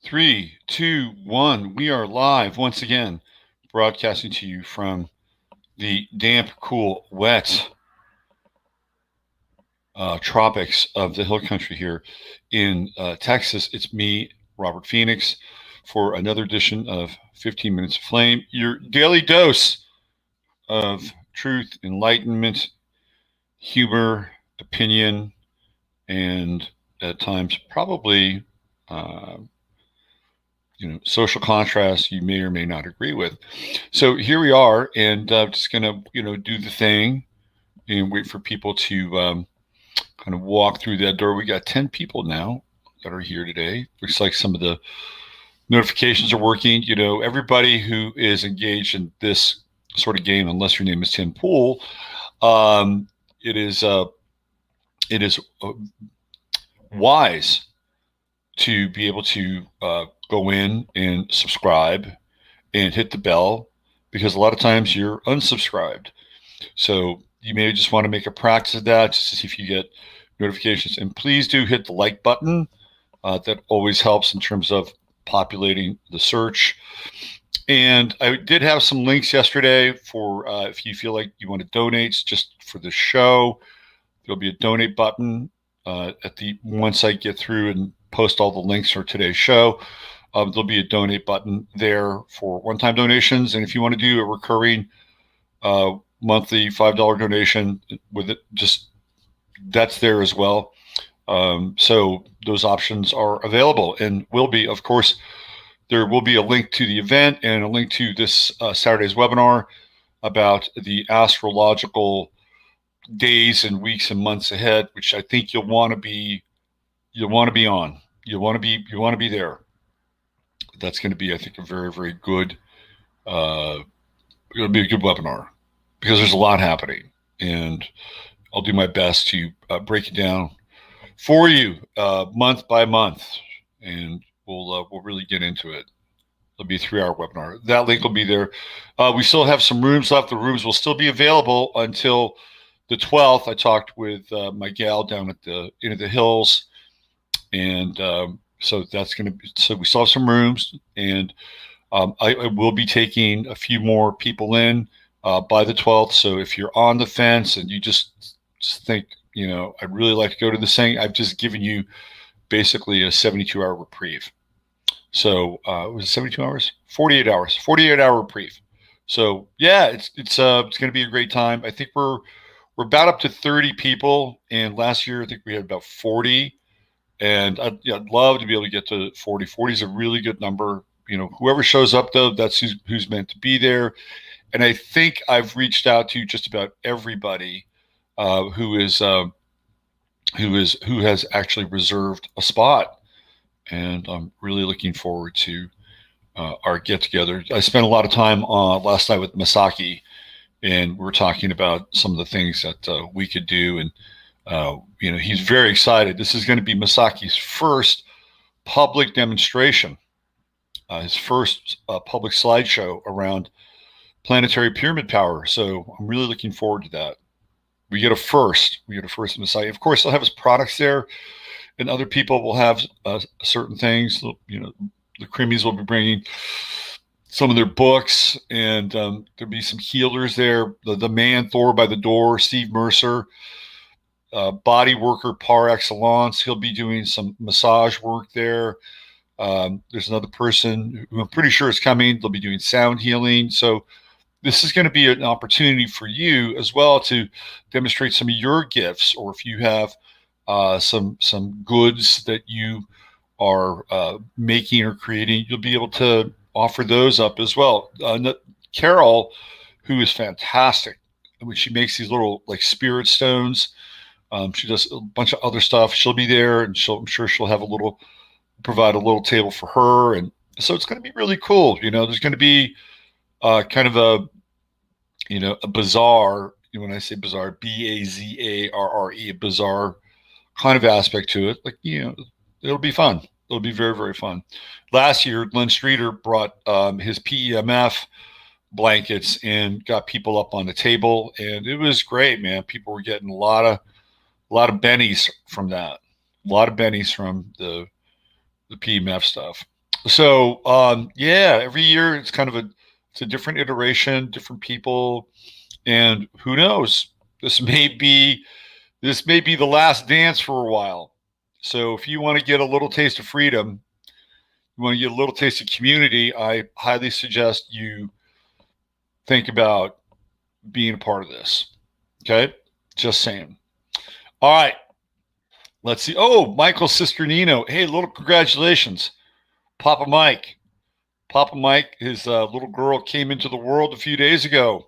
Three, two, one. We are live once again, broadcasting to you from the damp, cool, wet tropics of the hill country here in Texas. It's me, Robert Phoenix, for another edition of 15 Minutes of Flame, your daily dose of truth, enlightenment, humor, opinion, and at times probably uh, social contrasts you may or may not agree with. So here we are, and just gonna do the thing and wait for people to kind of walk through that door. We got 10 people now that are here today. Looks like some of the notifications are working. Everybody who is engaged in this sort of game, unless your name is Tim Pool, um, it is wise to be able to go in and subscribe and hit the bell, because a lot of times you're unsubscribed. So you may just want to make a practice of that just to see if you get notifications. And please do hit the like button. That always helps in terms of populating the search. And I did have some links yesterday for if you feel like you want to donate just for the show. There'll be a donate button once I get through and post all the links for today's show. There'll be a donate button there for one-time donations, and if you want to do a recurring monthly $5 donation with it, just that's there as well. So those options are available, and will be, of course, there will be a link to the event and a link to this Saturday's webinar about the astrological days and weeks and months ahead, which I think you'll want to be on. You want to be there. That's going to be, I think, a very, very good. It'll be a good webinar because there's a lot happening, and I'll do my best to break it down for you month by month, and we'll really get into it. It'll be a 3-hour webinar. That link will be there. We still have some rooms left. The rooms will still be available until the 12th. I talked with my gal down at the Inn of the Hills, and so that's going to be. So we still have some rooms, and I will be taking a few more people in by the 12th. So if you're on the fence and you just think, I'd really like to go to this thing, I've just given you basically a 72-hour reprieve. So was it 72 hours? 48 hours. 48-hour reprieve. So yeah, it's going to be a great time. I think we're about up to 30 people, and last year I think we had about 40. And I'd love to be able to get to 40. 40 is a really good number. Whoever shows up, though, that's who's meant to be there. And I think I've reached out to just about everybody who has actually reserved a spot. And I'm really looking forward to our get together. I spent a lot of time last night with Masaki, and we're talking about some of the things that we could do. And he's very excited. This is going to be Masaki's first public demonstration, his first public slideshow around planetary pyramid power. So I'm really looking forward to that. We get a first Masaki. Of course, he'll have his products there, and other people will have certain things. The Creamies will be bringing some of their books, and there'll be some healers there. The man Thor by the door, Steve Mercer, body worker par excellence. He'll be doing some massage work there. There's another person who I'm pretty sure is coming. They'll be doing sound healing. So this is going to be an opportunity for you as well to demonstrate some of your gifts, or if you have some goods that you are making or creating, you'll be able to offer those up as well. Carol, who is fantastic, when she makes these little like spirit stones. She does a bunch of other stuff. She'll be there, and I'm sure she'll have provide a little table for her. And so it's going to be really cool. There's going to be kind of a bazaar. When I say bazaar, Bazarre, a bazaar kind of aspect to it. Like, it'll be fun. It'll be very, very fun. Last year, Glenn Streeter brought his PEMF blankets and got people up on the table, and it was great, man. People were getting a lot of bennies from that. A lot of bennies from the PEMF stuff. So yeah, every year it's kind of it's a different iteration, different people, and who knows? This may be the last dance for a while. So if you want to get a little taste of freedom, you want to get a little taste of community, I highly suggest you think about being a part of this. Okay? Just saying. All right. Let's see. Oh, Michael's sister Nino. Hey, little congratulations. Papa Mike. Papa Mike, his little girl came into the world a few days ago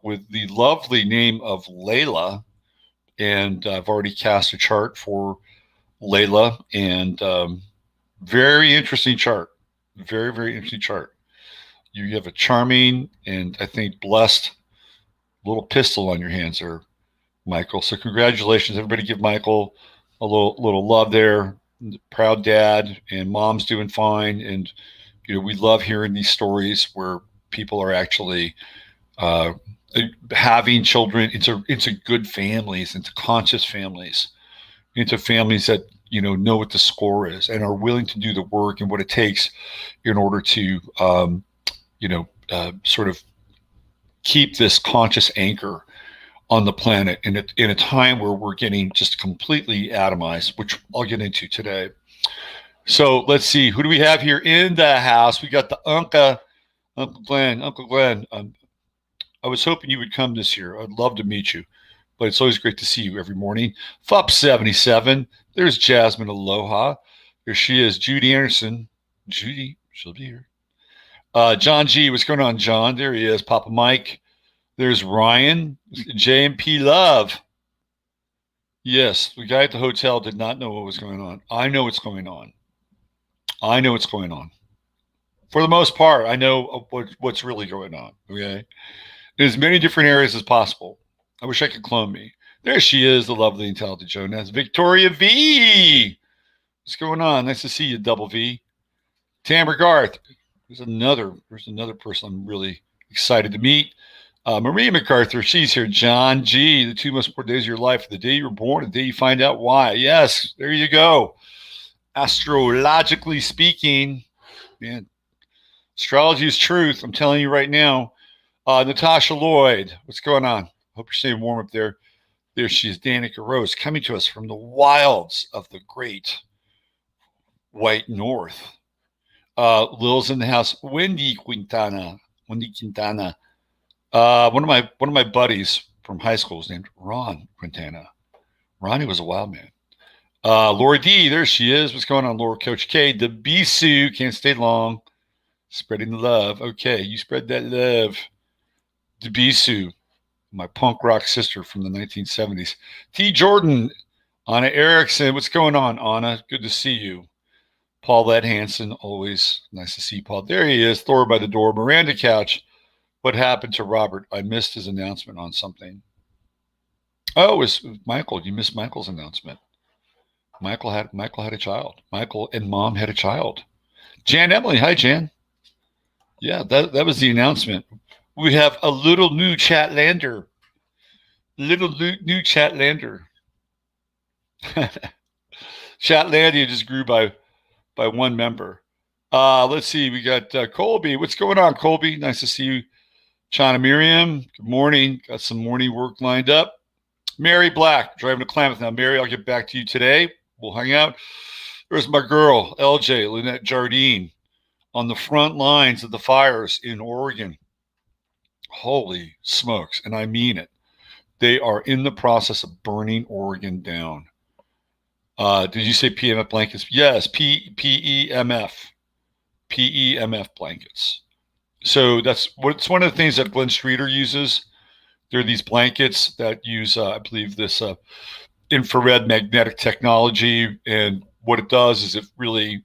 with the lovely name of Layla. And I've already cast a chart for Layla. And very interesting chart. Very, very interesting chart. You have a charming and I think blessed little pistol on your hands there, Michael. So congratulations. Everybody give Michael a little love there. Proud dad, and mom's doing fine. And we love hearing these stories where people are actually uh, having children into good families, into conscious families, into families that know what the score is and are willing to do the work and what it takes in order to sort of keep this conscious anchor on the planet in a time where we're getting just completely atomized, which I'll get into today. So let's see, who do we have here in the house? We got the Uncle Glenn. Uncle Glenn, I was hoping you would come this year. I'd love to meet you, but it's always great to see you every morning. FUP77, there's Jasmine Aloha. There she is, Judy Anderson. Judy, she'll be here. John G, what's going on, John? There he is, Papa Mike. There's Ryan, JMP Love. Yes, the guy at the hotel did not know what was going on. I know what's going on. I know what's going on. For the most part, I know what's really going on. Okay, in as many different areas as possible. I wish I could clone me. There she is, the lovely, intelligent Jonas. Victoria V. What's going on? Nice to see you, Double V. Tamara Garth. There's another person I'm really excited to meet. Maria MacArthur, she's here. John G, the 2 most important days of your life: the day you were born, the day you find out why. Yes, there you go. Astrologically speaking, man, astrology is truth. I'm telling you right now. Natasha Lloyd, what's going on? Hope you're staying warm up there. There she is, Danica Rose, coming to us from the wilds of the great white north. Lil's in the house. Wendy Quintana. One of my buddies from high school is named Ron Quintana. Ronnie was a wild man. Laura D, there she is. What's going on, Laura? Coach K, the Bisou, can't stay long. Spreading the love. Okay, you spread that love. The Bisou, my punk rock sister from the 1970s. T. Jordan, Anna Erickson. What's going on, Anna? Good to see you. Paulette Hanson, always nice to see Paul. There he is, Thor by the door. Miranda Couch. What happened to Robert? I missed his announcement on something. Oh, it was Michael. You missed Michael's announcement. Michael had a child. Michael and mom had a child. Jan Emily. Hi, Jan. Yeah, that was the announcement. We have a little new Chatlander. Little new Chatlander. Chatlandia just grew by one member. Let's see. We got Colby. What's going on, Colby? Nice to see you. China Miriam, good morning. Got some morning work lined up. Mary Black, driving to Klamath now. Mary, I'll get back to you today. We'll hang out. There's my girl, LJ, Lynette Jardine, on the front lines of the fires in Oregon. Holy smokes, and I mean it. They are in the process of burning Oregon down. Did you say PEMF blankets? Yes, PEMF. PEMF blankets. So it's one of the things that Glenn Streeter uses. There are these blankets that use, I believe, this infrared magnetic technology. And what it does is it really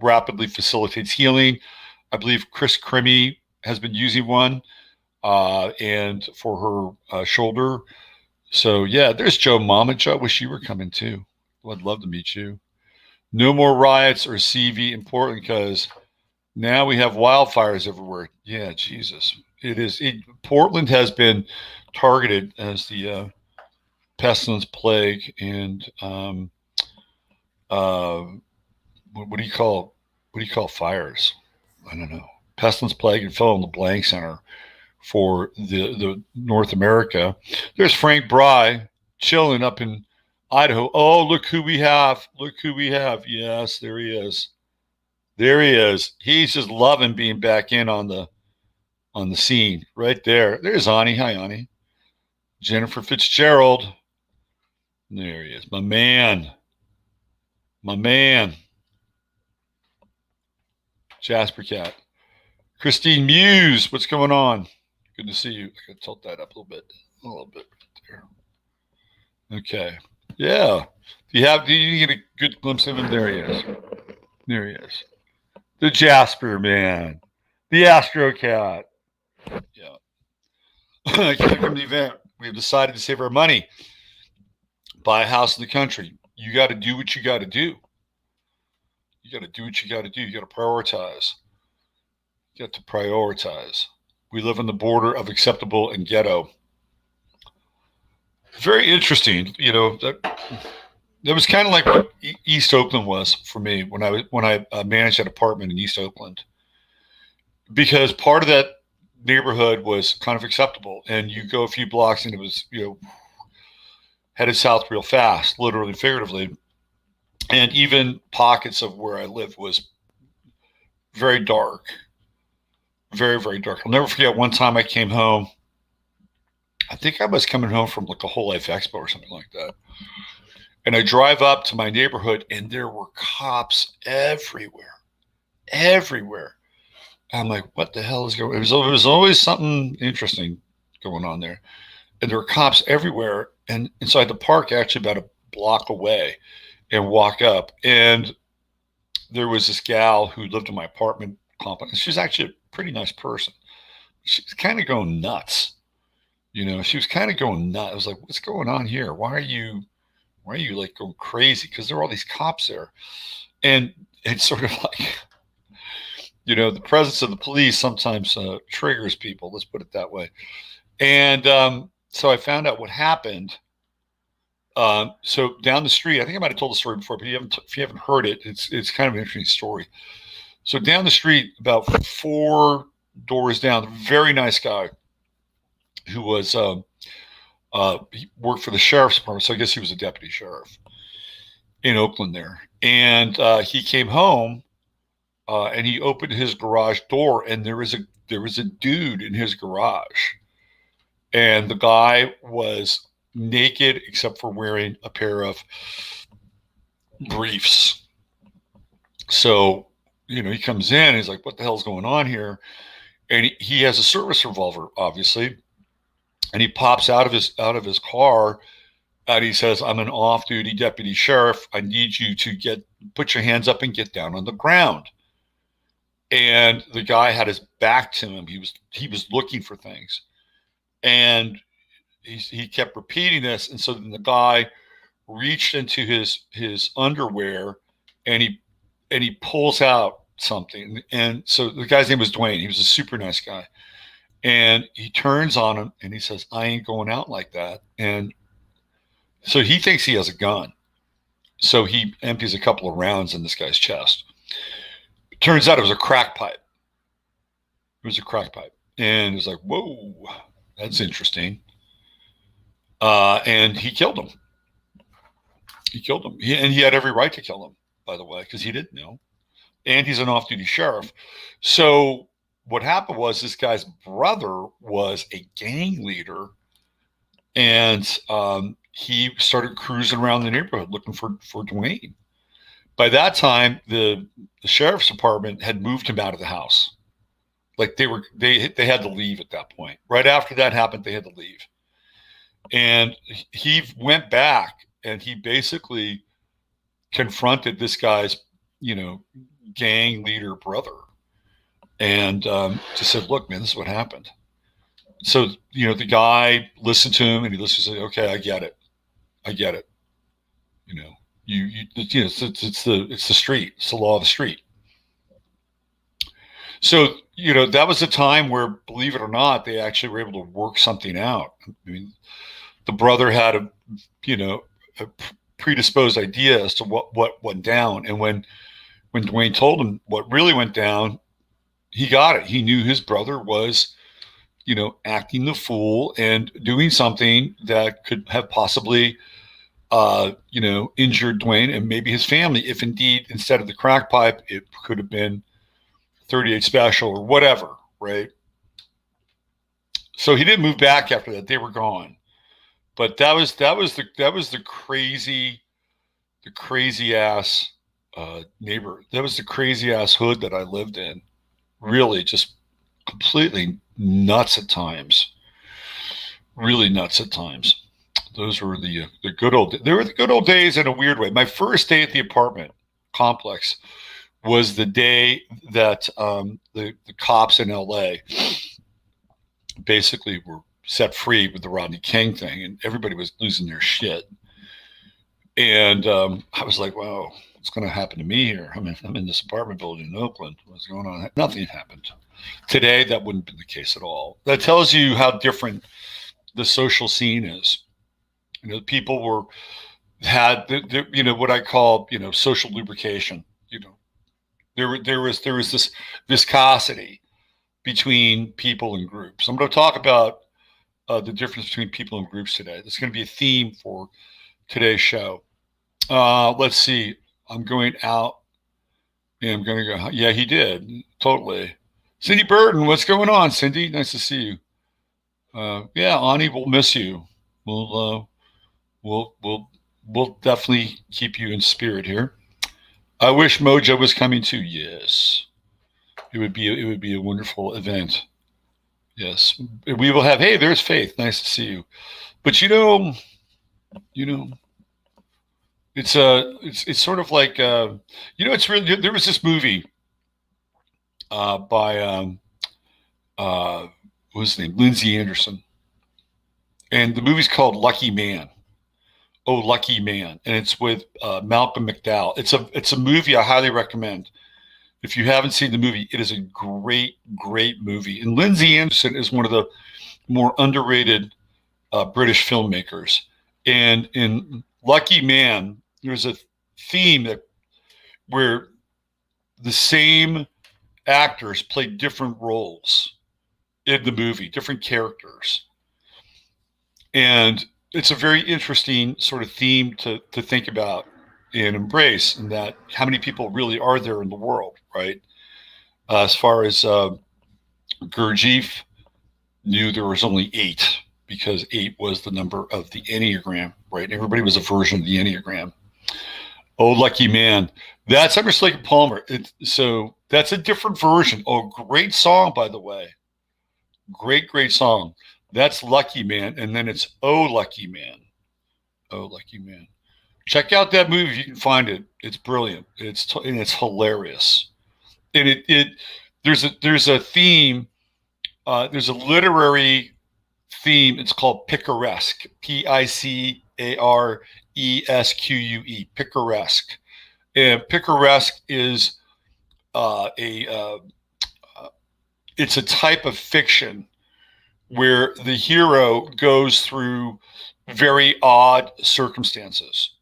rapidly facilitates healing. I believe Chris Crimmy has been using one and for her shoulder. So, yeah, there's Joe Mama. Joe, wish you were coming too. I'd love to meet you. No more riots or CV in Portland because now we have wildfires everywhere. Yeah, Jesus. Portland has been targeted as the pestilence plague and what do you call what do you call fires? I don't know. Pestilence, plague, and fill in the blank center for the North America. There's Frank Bry chilling up in Idaho. Oh, look who we have. Look who we have. Yes, there he is. There he is. He's just loving being back in on the scene right there. There's Ani. Hi, Ani. Jennifer Fitzgerald. There he is. My man. My man. Jasper Cat. Christine Muse. What's going on? Good to see you. I can tilt that up a little bit there. Okay. Yeah. Do you get a good glimpse of him? There he is. There he is. The Jasper man. The Astro Cat. Yeah. Coming from the event, we have decided to save our money. Buy a house in the country. You got to do what you got to do. You got to do what you got to do. You got to prioritize. You got to prioritize. We live on the border of acceptable and ghetto. Very interesting. You know, that was kind of like what East Oakland was for me when I managed that apartment in East Oakland, because part of that neighborhood was kind of acceptable, and you go a few blocks and it was, you know, headed south real fast, literally and figuratively. And even pockets of where I lived was very dark, very, very dark. I'll never forget one time I came home. I think I was coming home from like a Whole Life Expo or something like that. And I drive up to my neighborhood and there were cops everywhere, everywhere. I'm like, what the hell is going on? It was always something interesting going on there. And there were cops everywhere. And so I had to park actually about a block away and walk up. And there was this gal who lived in my apartment complex. She was actually a pretty nice person. She was kind of going nuts. You know, she was kind of going nuts. I was like, what's going on here? Why are you like going crazy? Because there are all these cops there. And it's sort of like, you know, the presence of the police sometimes triggers people. Let's put it that way. And so I found out what happened. So down the street, I think I might have told the story before, but if you haven't heard it, it's kind of an interesting story. So down the street, about 4 doors down, a very nice guy who was he worked for the sheriff's department, so I guess he was a deputy sheriff in Oakland there. And he came home and he opened his garage door, and there was a dude in his garage, and the guy was naked except for wearing a pair of briefs. So, you know, he comes in and he's like, what the hell's going on here? And he has a service revolver, obviously. And he pops out of his car and he says, I'm an off-duty deputy sheriff. I need you to put your hands up and get down on the ground. And the guy had his back to him. He was looking for things. And he kept repeating this. And so then the guy reached into his underwear and he pulls out something. And so the guy's name was Dwayne. He was a super nice guy. And he turns on him and he says, I ain't going out like that. And so he thinks he has a gun. So he empties a couple of rounds in this guy's chest. It turns out it was a crack pipe. It was a crack pipe. And it was like, whoa, that's interesting. And he killed him. He killed him. And he had every right to kill him, by the way, because he didn't know. And he's an off-duty sheriff. So what happened was this guy's brother was a gang leader, and he started cruising around the neighborhood looking for Dwayne. By that time, the sheriff's department had moved him out of the house. Like they had to leave at that point. Right after that happened, they had to leave. And he went back and he basically confronted this guy's, you know, gang leader brother. And just said, look, man, this is what happened. So, you know, the guy listened to him and he listened and said, okay, I get it. You know, it's the street. It's the law of the street. So, you know, that was a time where, believe it or not, they actually were able to work something out. I mean, the brother had a predisposed idea as to what went down. And when when Dwayne told him what really went down, he got it. He knew his brother was, acting the fool and doing something that could have possibly, injured Dwayne and maybe his family. If indeed, instead of the crack pipe, it could have been 38 Special or whatever, right? So he didn't move back after that. They were gone. But that was the crazy ass neighbor. That was the crazy ass hood that I lived in. Really, just completely nuts at times. Really nuts at times. Those were the good old. They were the good old days in a weird way. My first day at the apartment complex was the day that the cops in L.A. basically were set free with the Rodney King thing, and everybody was losing their shit. And I was like, wow, what's going to happen to me here? I'm in this apartment building in Oakland. What's going on? Nothing happened. Today, that wouldn't be the case at all. That tells you how different the social scene is. People had what I call, social lubrication. There was this viscosity between people and groups. I'm going to talk about the difference between people and groups today. That's going to be a theme for today's show. Let's see. I'm going out. Yeah, I'm going to go. Yeah, he did. Totally. Cindy Burton, what's going on, Cindy? Nice to see you. Yeah, Ani, we'll miss you. We'll definitely keep you in spirit here. I wish Mojo was coming too. Yes, it would be a wonderful event. Yes, we will have. Hey, there's Faith. Nice to see you. But it's sort of like it's really, there was this movie by what was his name, Lindsay Anderson, and the movie's called Lucky Man. Oh, Lucky Man, and it's with Malcolm McDowell. It's a movie I highly recommend. If you haven't seen the movie, it is a great movie. And Lindsay Anderson is one of the more underrated British filmmakers. And in Lucky Man, there's a theme where the same actors play different roles in the movie, different characters. And it's a very interesting sort of theme to think about and embrace, and that how many people really are there in the world, right? As far as Gurdjieff knew, there was only 8, because 8 was the number of the Enneagram, right? Everybody was a version of the Enneagram. Oh, Lucky Man. That's Emerson, Lake and Palmer. So that's a different version. Oh, great song, by the way. Great song. That's Lucky Man. And then it's Oh, Lucky Man. Oh, Lucky Man. Check out that movie if you can find it. It's brilliant. It's hilarious. And there's a theme. There's a literary theme. It's called picaresque. Picaresque. Picaresque. And picaresque is it's a type of fiction where the hero goes through very odd circumstances.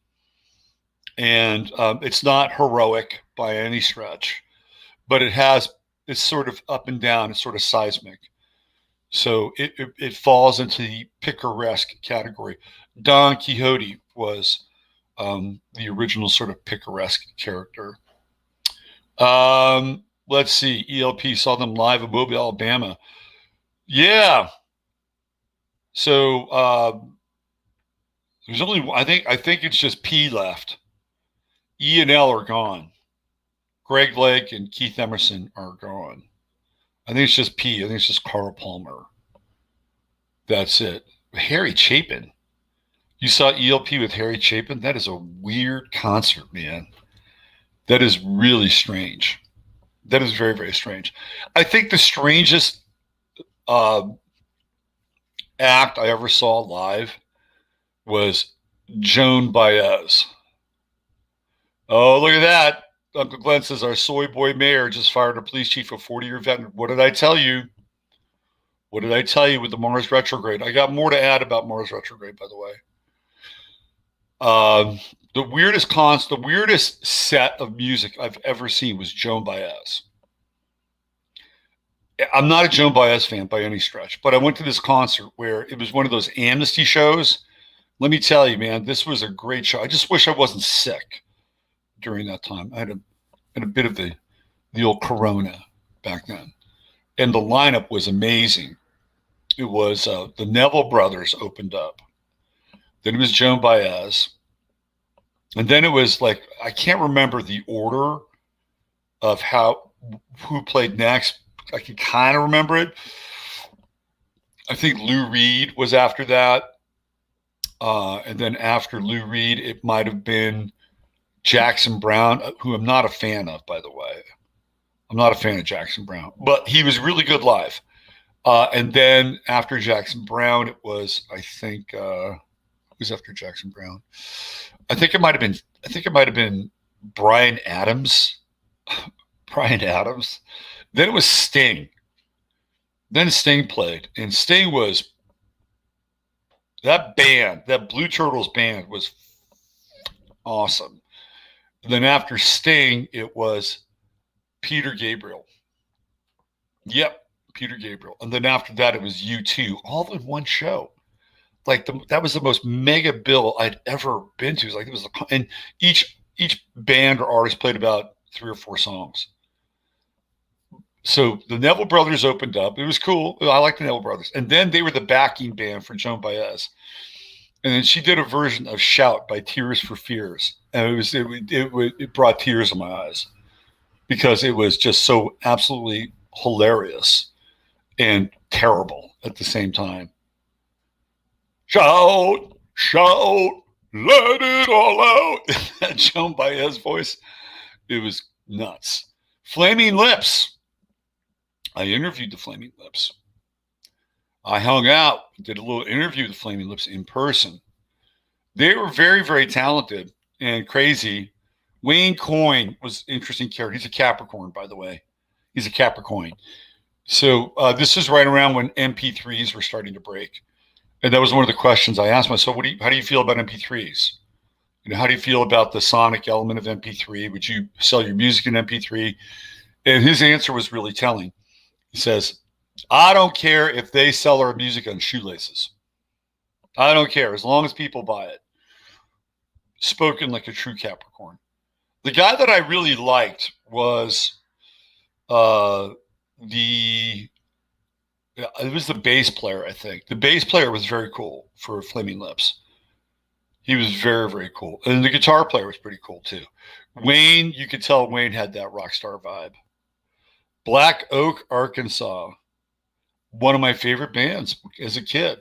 And it's not heroic by any stretch, but it's sort of up and down. It's sort of seismic. So it falls into the picaresque category. Don Quixote was the original sort of picaresque character. Let's see. ELP saw them live in Mobile, Alabama. Yeah. So there's only, I think it's just P left. E and L are gone. Greg Lake and Keith Emerson are gone. I think it's just P. I think it's just Carl Palmer. That's it. Harry Chapin. You saw ELP with Harry Chapin? That is a weird concert, man. That is really strange. That is very, very strange. I think the strangest act I ever saw live was Joan Baez. Oh, look at that. Uncle Glenn says our soy boy mayor just fired a police chief, a 40-year veteran. What did I tell you? What did I tell you with the Mars Retrograde? I got more to add about Mars Retrograde, by the way. The weirdest set of music I've ever seen was Joan Baez. I'm not a Joan Baez fan by any stretch, but I went to this concert where it was one of those amnesty shows. Let me tell you, man, this was a great show. I just wish I wasn't sick during that time. I had a bit of the old corona back then. And the lineup was amazing. It was the Neville Brothers opened up. Then it was Joan Baez. And then it was like, I can't remember the order of who played next. I can kind of remember it. I think Lou Reed was after that. And then after Lou Reed, it might have been Jackson Browne, who I'm not a fan of, by the way. I'm not a fan of Jackson Browne, but he was really good live. And then after Jackson Browne, it was, I think, who's after Jackson Browne? I think it might have been Bryan Adams. Bryan Adams. Then it was Sting. Then Sting played, and Sting was, that band, that Blue Turtles band was awesome. And then after Sting, it was Peter Gabriel. Yep, Peter Gabriel. And then after that, it was U2, all in one show. Like that was the most mega bill I'd ever been to. It was like it was, and each band or artist played about 3 or 4 songs. So the Neville Brothers opened up. It was cool. I like the Neville Brothers. And then they were the backing band for Joan Baez. And then she did a version of Shout by Tears for Fears. And it brought tears in my eyes because it was just so absolutely hilarious and terrible at the same time. Shout, shout, let it all out. That Joan Baez voice, it was nuts. Flaming Lips. I interviewed the Flaming Lips. I hung out, did a little interview with the Flaming Lips in person. They were very, very talented and crazy. Wayne Coyne was an interesting character. He's a Capricorn, by the way. He's a Capricorn. So this is right around when MP3s were starting to break. And that was one of the questions I asked myself. How do you feel about MP3s? How do you feel about the sonic element of MP3? Would you sell your music in MP3? And his answer was really telling. He says, I don't care if they sell our music on shoelaces. I don't care as long as people buy it. Spoken like a true Capricorn. The guy that I really liked was it was the bass player, I think. The bass player was very cool for Flaming Lips. He was very, very cool. And the guitar player was pretty cool too. Wayne, you could tell Wayne had that rock star vibe. Black Oak, Arkansas. One of my favorite bands as a kid.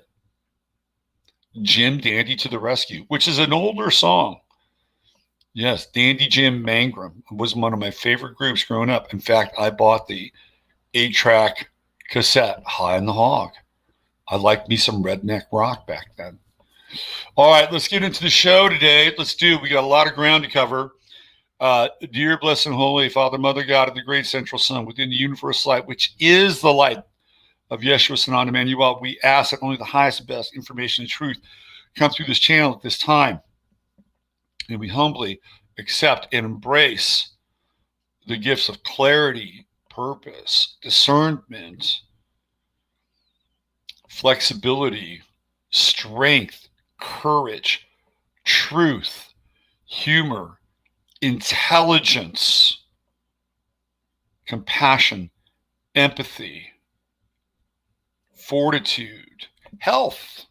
Jim Dandy to the Rescue, which is an older song. Yes, Dandy Jim Mangrum was one of my favorite groups growing up. In fact, I bought the 8-track cassette, High on the Hog. I liked me some redneck rock back then. All right, let's get into the show today. We got a lot of ground to cover. Dear blessed and holy Father, Mother, God of the great central sun within the universal light, which is the light of Yeshua Sanan Emmanuel, we ask that only the highest and best information and truth come through this channel at this time. And we humbly accept and embrace the gifts of clarity, purpose, discernment, flexibility, strength, courage, truth, humor, intelligence, compassion, empathy, fortitude, health,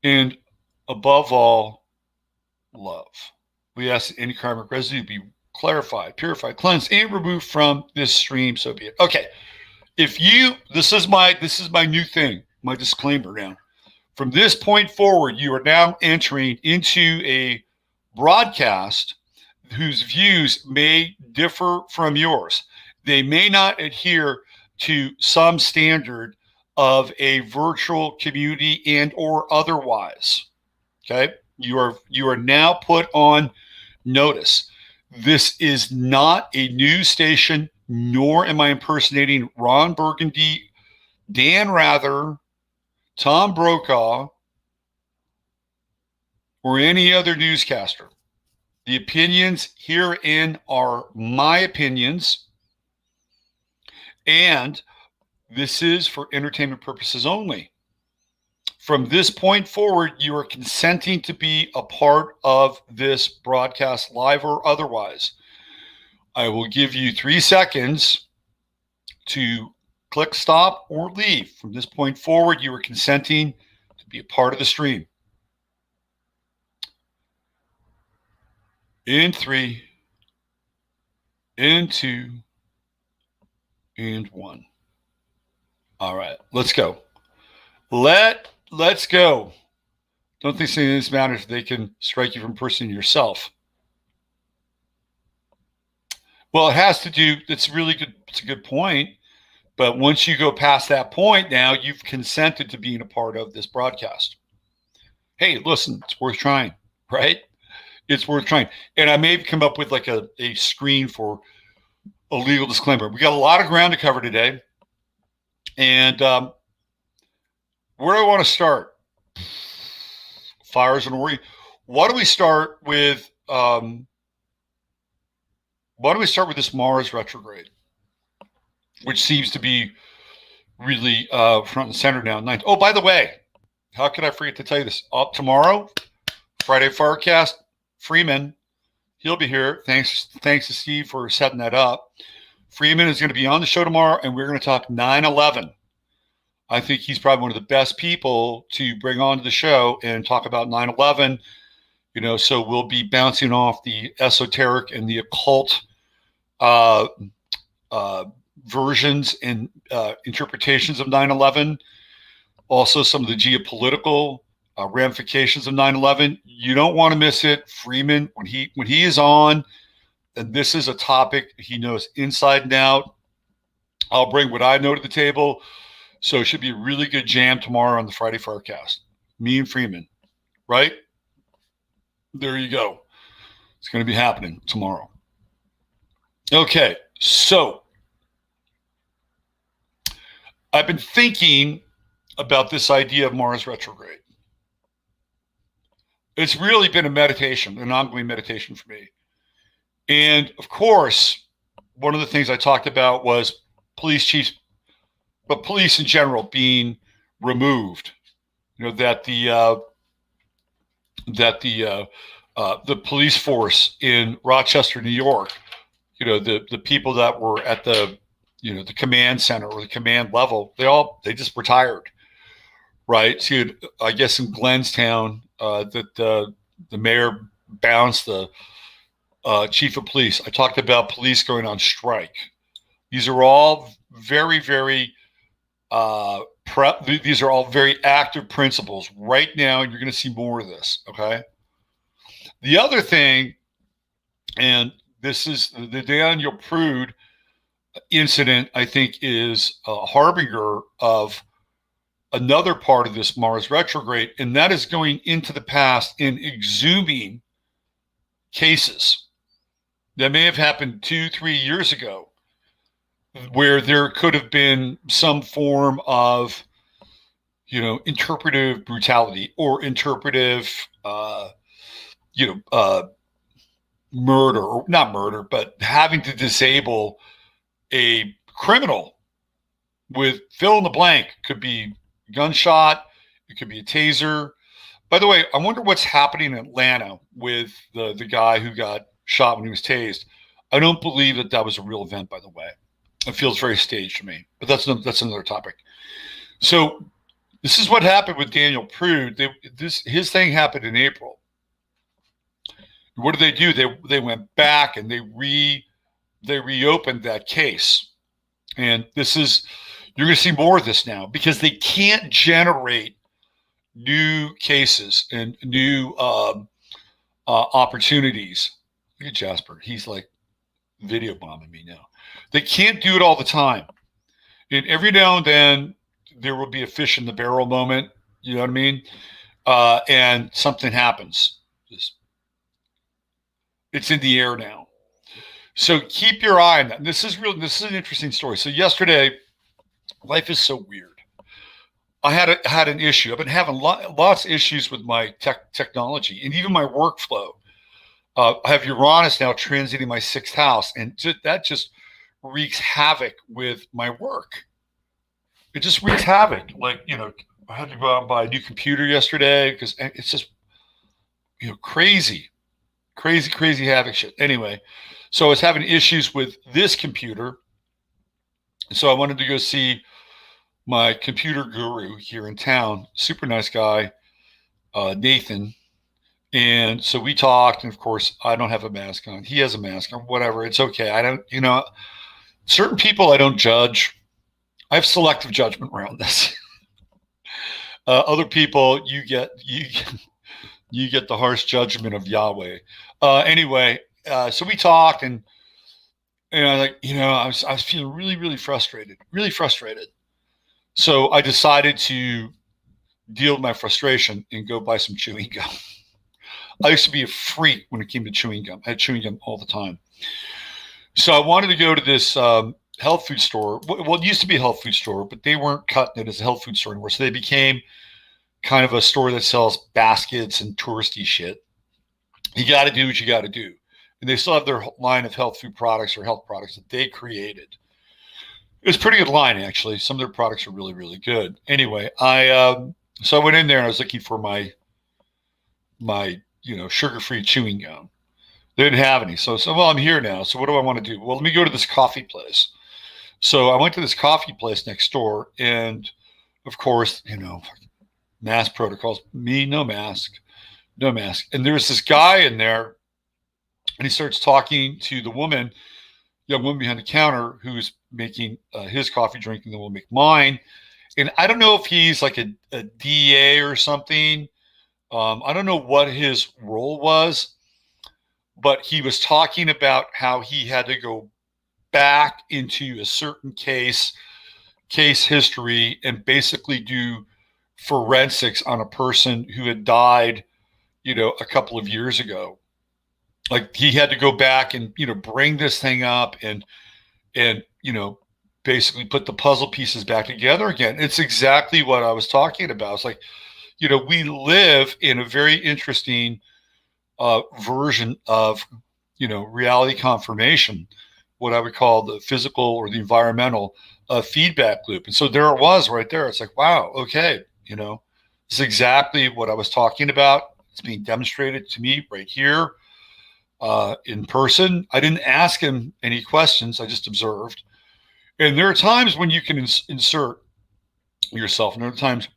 and above all, love. We ask that any karmic residue be clarified, purified, cleansed, and removed from this stream. So be it. Okay. This is my new thing, my disclaimer now. From this point forward, you are now entering into a broadcast whose views may differ from yours. They may not adhere to some standard of a virtual community and or otherwise. Okay? You are now put on notice. This is not a news station, nor am I impersonating Ron Burgundy, Dan Rather, Tom Brokaw, or any other newscaster. The opinions herein are my opinions, and this is for entertainment purposes only. From this point forward, you are consenting to be a part of this broadcast, live or otherwise. I will give you 3 seconds to click stop or leave. From this point forward, you are consenting to be a part of the stream. In 3, in 2, and 1. All right, let's go. Let's go. Don't think any of this matters. They can strike you from impersonating yourself. Well, it has to do, it's really good. It's a good point. But once you go past that point, now you've consented to being a part of this broadcast. Hey, listen, it's worth trying, right? It's worth trying. And I may come up with like a screen for a legal disclaimer. We got a lot of ground to cover today. And where do I want to start? Fires and worry. Why don't we start with this Mars retrograde, which seems to be really front and center now. Oh, by the way, how could I forget to tell you this? Tomorrow, Friday Firecast, Freeman, he'll be here. Thanks to Steve for setting that up. Freeman is going to be on the show tomorrow, and we're going to talk 9/11. I think he's probably one of the best people to bring onto the show and talk about 9/11. So we'll be bouncing off the esoteric and the occult versions and interpretations of 9/11. Also, some of the geopolitical ramifications of 9/11. You don't want to miss it. Freeman, when he is on, and this is a topic he knows inside and out. I'll bring what I know to the table. So it should be a really good jam tomorrow on the Friday Firecast. Me and Freeman, right? There you go. It's going to be happening tomorrow. Okay, so I've been thinking about this idea of Mars retrograde. It's really been a meditation, an ongoing meditation for me. And of course, one of the things I talked about was police chiefs, but police in general being removed. That the police force in Rochester, New York, the people that were at the command center or the command level, they just retired, right? So I guess in Glenstown, that the mayor bounced the chief of police. I talked about police going on strike. These are all very, very these are all very active principles right now. You're going to see more of this. Okay. The other thing, and this is the Daniel Prude incident, I think is a harbinger of another part of this Mars retrograde, and that is going into the past and exhuming cases that may have happened 2-3 years ago, where there could have been some form of, interpretive brutality or interpretive, murder, or not murder, but having to disable a criminal with fill in the blank. Could be gunshot. It could be a taser. By the way, I wonder what's happening in Atlanta with the guy who got shot when he was tased. I don't believe that was a real event, by the way. It feels very staged to me, but that's another topic. So this is what happened with Daniel Prude. His thing happened in April. What did they do? They went back and they reopened that case. And you're going to see more of this now because they can't generate new cases and new opportunities. Look at Jasper. He's like video bombing me now. They can't do it all the time. And every now and then there will be a fish in the barrel moment. You know what I mean? And something happens. It's in the air now. So keep your eye on that. This is an interesting story. So yesterday, life is so weird. I had an issue. I've been having lots of issues with my technology and even my workflow. I have Uranus now transiting my 6th house, and that just wreaks havoc with my work. It just wreaks havoc. Like, I had to go out and buy a new computer yesterday because it's just, crazy, crazy, crazy havoc shit. Anyway, so I was having issues with this computer. So I wanted to go see my computer guru here in town, super nice guy, Nathan. And so we talked, and of course, I don't have a mask on. He has a mask on, whatever. It's okay. I don't, certain people I don't judge. I have selective judgment around this. Other people, you get the harsh judgment of Yahweh. Anyway, so we talked, and I was feeling really, really frustrated, really frustrated. So I decided to deal with my frustration and go buy some chewing gum. I used to be a freak when it came to chewing gum. I had chewing gum all the time. So I wanted to go to this health food store. Well, it used to be a health food store, but they weren't cutting it as a health food store anymore. So they became kind of a store that sells baskets and touristy shit. You got to do what you got to do. And they still have their line of health food products or health products that they created. It was a pretty good line, actually. Some of their products are really, really good. Anyway, so I went in there and I was looking for my sugar-free chewing gum. They didn't have any. So well, I'm here now. So what do I want to do? Well, let me go to this coffee place. So I went to this coffee place next door, and of course, mask protocols. Me, no mask. And there's this guy in there, and he starts talking to the young woman behind the counter who's making his coffee drink, and then we'll make mine. And I don't know if he's like a DA or something. I don't know what his role was, but he was talking about how he had to go back into a certain case history and basically do forensics on a person who had died, a couple of years ago. Like he had to go back and, bring this thing up and basically put the puzzle pieces back together again. It's exactly what I was talking about. It's like, we live in a very interesting version of, reality confirmation, what I would call the physical or the environmental feedback loop. And so there it was right there. It's like, wow, okay, this is exactly what I was talking about. It's being demonstrated to me right here in person. I didn't ask him any questions. I just observed. And there are times when you can insert yourself, and there are times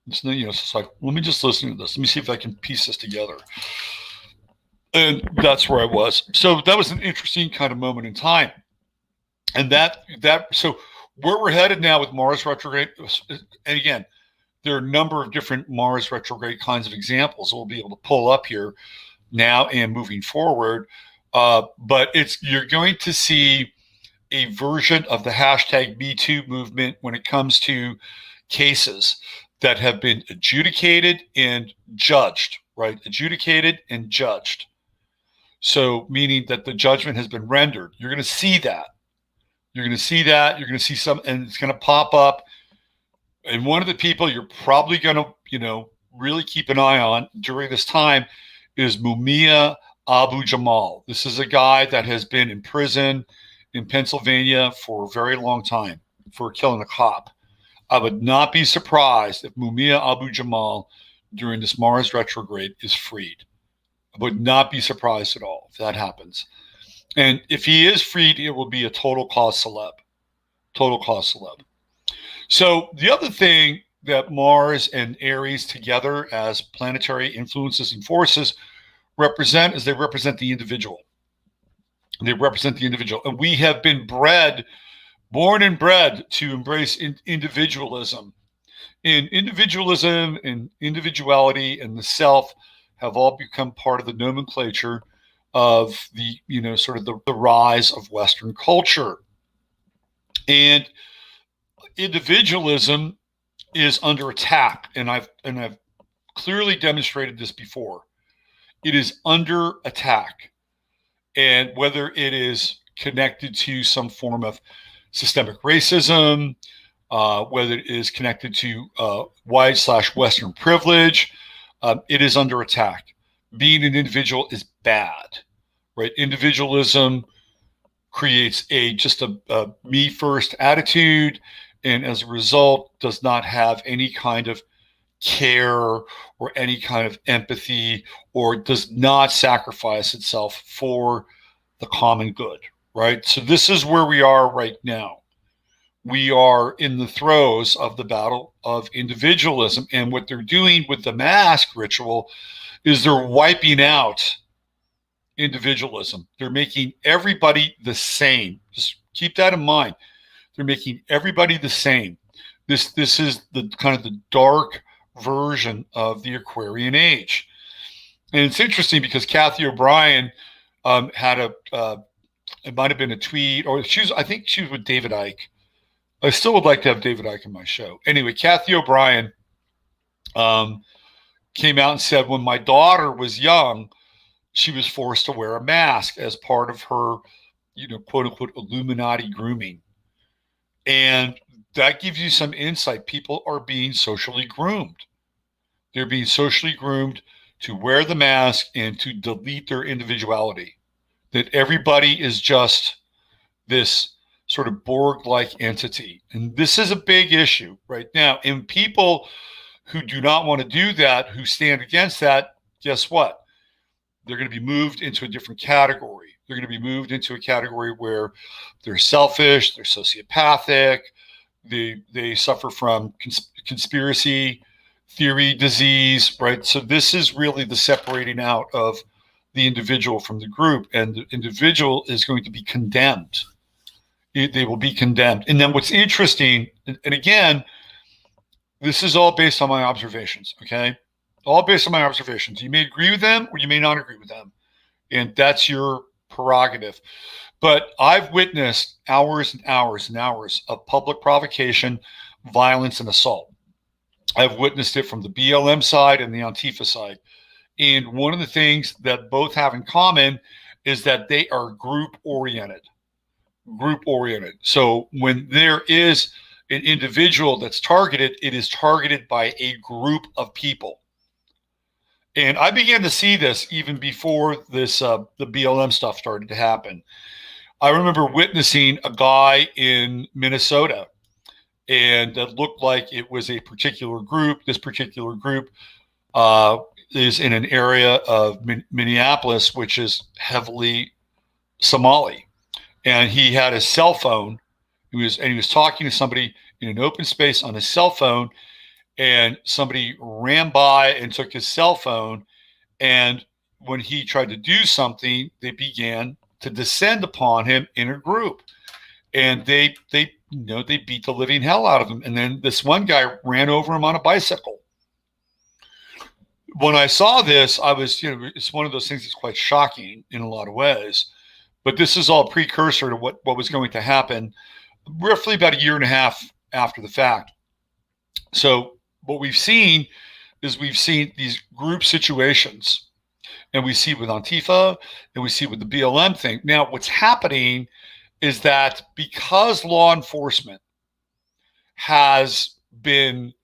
it's like, let me just listen to this. Let me see if I can piece this together. And that's where I was. So that was an interesting kind of moment in time. And so where we're headed now with Mars retrograde, and again, there are a number of different Mars retrograde kinds of examples we'll be able to pull up here now and moving forward. But you're going to see a version of the hashtag #MeToo movement when it comes to cases that have been adjudicated and judged, right? Adjudicated and judged. So meaning that the judgment has been rendered. You're going to see that. You're going to see that. You're going to see some, and it's going to pop up. And one of the people you're probably going to, really keep an eye on during this time is Mumia Abu Jamal. This is a guy that has been in prison in Pennsylvania for a very long time for killing a cop. I would not be surprised if Mumia Abu Jamal during this Mars retrograde is freed. I would not be surprised at all if that happens. And if he is freed, it will be a total cause celeb. Total cause celeb. So the other thing that Mars and Aries together as planetary influences and forces represent is they represent the individual. They represent the individual. And we have been born and bred to embrace individualism. And individualism and individuality and the self have all become part of the nomenclature of the, sort of the rise of Western culture. And individualism is under attack. And I've clearly demonstrated this before. It is under attack. And whether it is connected to some form of systemic racism, whether it is connected to white/Western privilege, it is under attack being an individual is bad, right? Individualism creates just a me first attitude, and as a result does not have any kind of care or any kind of empathy, or does not sacrifice itself for the common good, right? So this is where we are right now. We are in the throes of the battle of individualism, and what they're doing with the mask ritual is they're wiping out individualism. They're making everybody the same. Just keep that in mind. They're making everybody the same. This is the kind of the dark version of the Aquarian age. And it's interesting because Kathy O'Brien had it might have been a tweet, or I think she was with David Icke. I still would like to have David Icke on my show. Anyway, Kathy O'Brien came out and said, when my daughter was young, she was forced to wear a mask as part of her, quote unquote, Illuminati grooming. And that gives you some insight. People are being socially groomed. They're being socially groomed to wear the mask and to delete their individuality. That everybody is just this sort of Borg-like entity. And this is a big issue right now. And people who do not want to do that, who stand against that, guess what? They're going to be moved into a different category. They're going to be moved into a category where they're selfish, they're sociopathic, they suffer from conspiracy theory disease, right? So this is really the separating out of the individual from the group, and the individual is going to be condemned. They will be condemned. And then what's interesting, and again, this is all based on my observations, okay? All based on my observations. You may agree with them or you may not agree with them. And that's your prerogative. But I've witnessed hours and hours and hours of public provocation, violence, and assault. I've witnessed it from the BLM side and the Antifa side. And one of the things that both have in common is that they are group-oriented. Group-oriented. So when there is an individual that's targeted, it is targeted by a group of people. And I began to see this even before this the BLM stuff started to happen. I remember witnessing a guy in Minnesota, and it looked like it was a particular group. This particular group is in an area of Minneapolis, which is heavily Somali. And he had a cell phone. He was talking to somebody in an open space on his cell phone, and somebody ran by and took his cell phone. And when he tried to do something, they began to descend upon him in a group, and they beat the living hell out of him. And then this one guy ran over him on a bicycle. When I saw this, I was, it's one of those things that's quite shocking in a lot of ways. But this is all precursor to what was going to happen roughly about a year and a half after the fact. So what we've seen is these group situations, and we see with Antifa, and we see with the BLM thing. Now, what's happening is that because law enforcement has been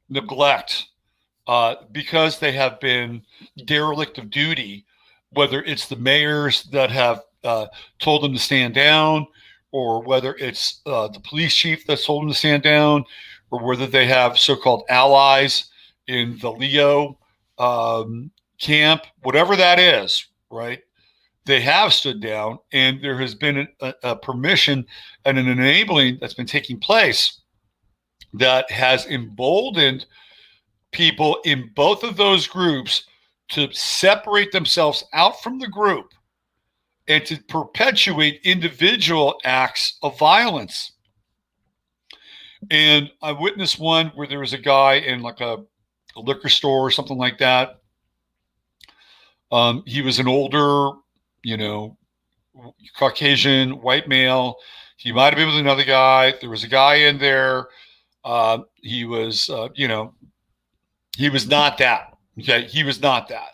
neglect, because they have been derelict of duty, whether it's the mayors that have told them to stand down, or whether it's the police chief that's told them to stand down, or whether they have so-called allies in the Leo camp, whatever that is, right? They have stood down, and there has been a permission and an enabling that's been taking place that has emboldened people in both of those groups to separate themselves out from the group and to perpetuate individual acts of violence. And I witnessed one where there was a guy in like a liquor store or something like that. He was an older, Caucasian white male. He might have been with another guy. There was a guy in there. He was, he was not that. Okay, he was not that.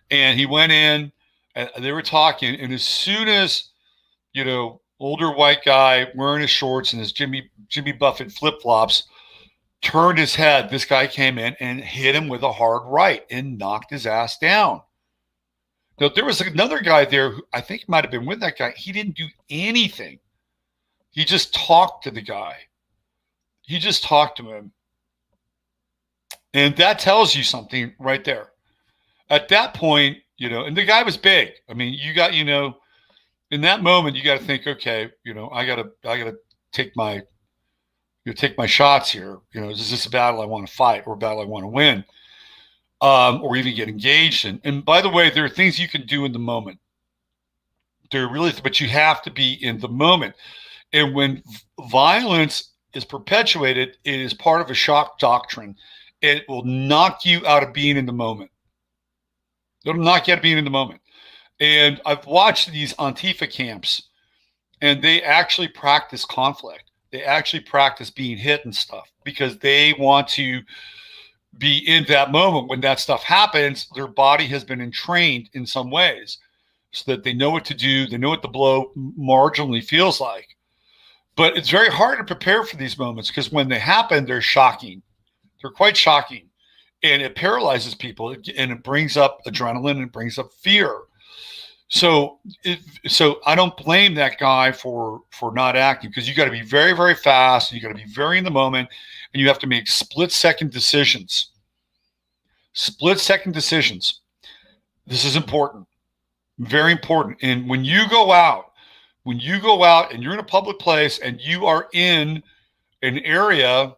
And he went in, and they were talking. And as soon as, older white guy wearing his shorts and his Jimmy Buffett flip flops turned his head, this guy came in and hit him with a hard right and knocked his ass down. Now, there was another guy there who I think might have been with that guy. He didn't do anything. He just talked to the guy. He just talked to him. And that tells you something right there. At that point, and the guy was big. I mean, you got, in that moment, you got to think, okay, I gotta take my shots here. Is this a battle I want to fight or a battle I want to win? Or even get engaged in. And by the way, there are things you can do in the moment. But you have to be in the moment. And when violence is perpetuated, it is part of a shock doctrine. It will knock you out of being in the moment. It'll knock you out of being in the moment. And I've watched these Antifa camps, and they actually practice conflict. They actually practice being hit and stuff because they want to be in that moment. When that stuff happens, their body has been entrained in some ways so that they know what to do. They know what the blow marginally feels like. But it's very hard to prepare for these moments because when they happen, they're shocking. They're quite shocking. And it paralyzes people, and it brings up adrenaline, and it brings up fear. So I don't blame that guy for not acting, because you got to be very, very fast. And you got to be very in the moment, and you have to make split-second decisions. Split-second decisions. This is important, very important. And when you go out and you're in a public place and you are in an area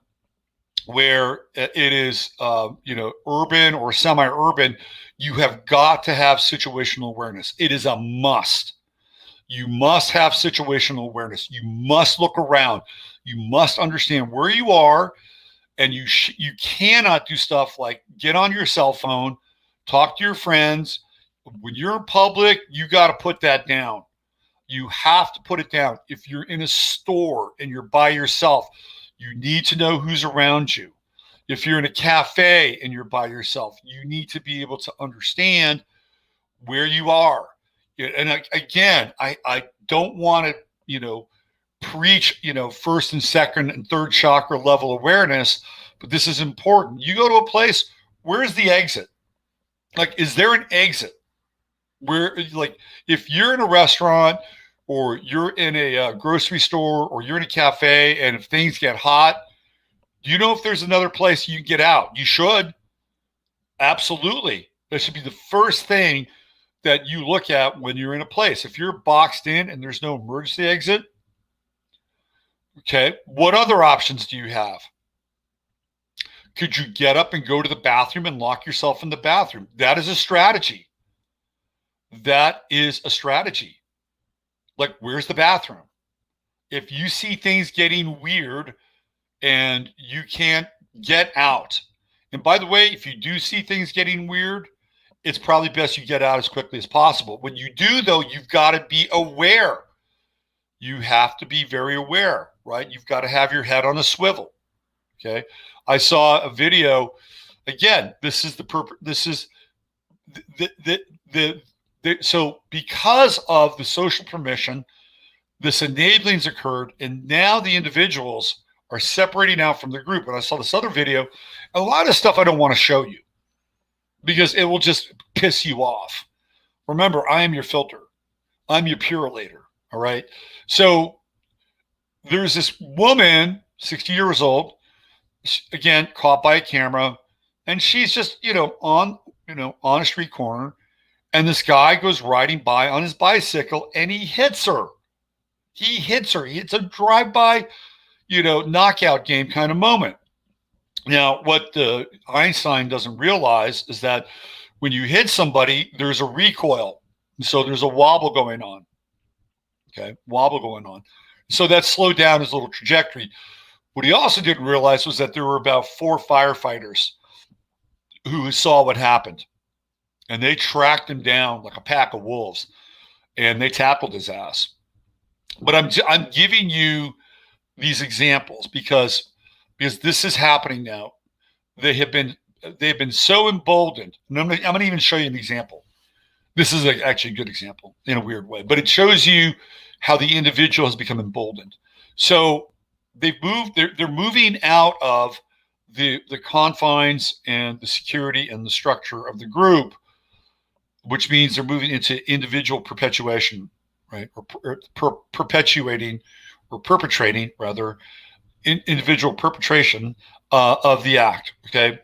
where it is, urban or semi-urban, you have got to have situational awareness. It is a must. You must have situational awareness. You must look around. You must understand where you are, and you cannot do stuff like get on your cell phone, talk to your friends. When you're in public, you got to put that down. You have to put it down. If you're in a store and you're by yourself, you need to know who's around you. If you're in a cafe and you're by yourself, you need to be able to understand where you are. And again, I don't want to, preach, first and second and third chakra level awareness, but this is important. You go to a place, where's the exit? Like, is there an exit? Where, like, if you're in a restaurant or you're in a grocery store or you're in a cafe, and if things get hot, do you know if there's another place you can get out? You should. Absolutely. That should be the first thing that you look at when you're in a place. If you're boxed in and there's no emergency exit, okay, what other options do you have? Could you get up and go to the bathroom and lock yourself in the bathroom? That is a strategy. That is a strategy. Like, where's the bathroom? If you see things getting weird and you can't get out, and by the way, if you do see things getting weird, it's probably best you get out as quickly as possible. When you do, though, you've got to be aware. You have to be very aware, right? You've got to have your head on a swivel. Okay. I saw a video. Again, this is the purpose. This is so because of the social permission, this enabling has occurred, and now the individuals are separating out from the group. And I saw this other video. A lot of stuff I don't want to show you because it will just piss you off. Remember, I am your filter. I'm your purulator. All right. So there's this woman, 60 years old, again, caught by a camera, and she's just, on a street corner, and this guy goes riding by on his bicycle, and he hits her. He hits her. It's a drive-by, knockout game kind of moment. Now, what Einstein doesn't realize is that when you hit somebody, there's a recoil. So there's a wobble going on. Okay, wobble going on. So that slowed down his little trajectory. What he also didn't realize was that there were about 4 firefighters who saw what happened. And they tracked him down like a pack of wolves, and they tackled his ass. But I'm giving you these examples because this is happening now. They've been so emboldened. And I'm going to even show you an example. This is actually a good example in a weird way, but it shows you how the individual has become emboldened. So they're moving out of the confines and the security and the structure of the group. which means they're moving into individual perpetuation, right? Or perpetuating or perpetrating, rather, individual perpetration of the act, okay?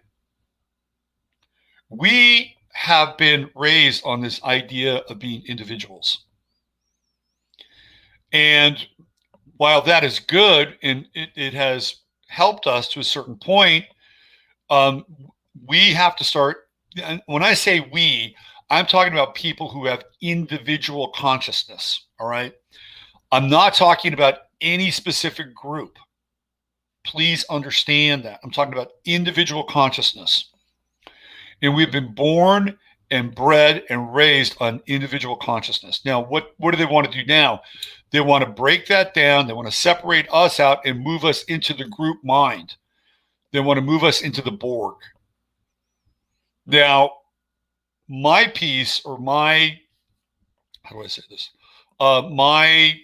We have been raised on this idea of being individuals. And while that is good and it has helped us to a certain point, we have to start. And when I say we, I'm talking about people who have individual consciousness. All right. I'm not talking about any specific group. Please understand that. I'm talking about individual consciousness. And we've been born and bred and raised on individual consciousness. Now, what do they want to do now? They want to break that down. They want to separate us out and move us into the group mind. They want to move us into the Borg. Now, my piece, or my, how do I say this? My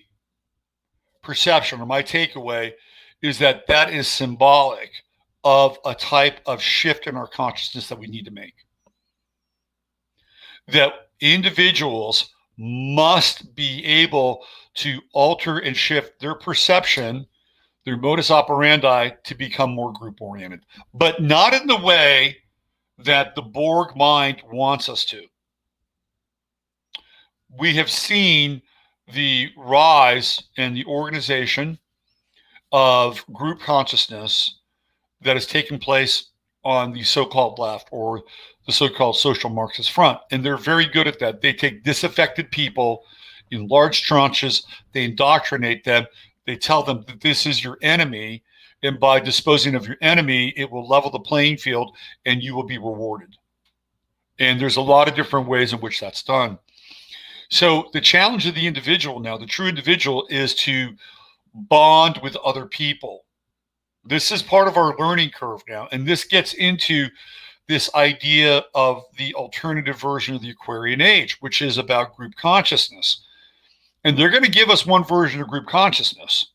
perception or my takeaway is that that is symbolic of a type of shift in our consciousness that we need to make. That individuals must be able to alter and shift their perception, their modus operandi, to become more group oriented, but not in the way that the Borg mind wants us to. We have seen the rise and the organization of group consciousness that has taken place on the so-called left, or the so-called social Marxist front. And they're very good at that. They take disaffected people in large tranches, they indoctrinate them, they tell them that this is your enemy, and by disposing of your enemy, it will level the playing field and you will be rewarded. And there's a lot of different ways in which that's done. So the challenge of the individual now, the true individual, is to bond with other people. This is part of our learning curve now. And this gets into this idea of the alternative version of the Aquarian age, which is about group consciousness. And they're going to give us one version of group consciousness.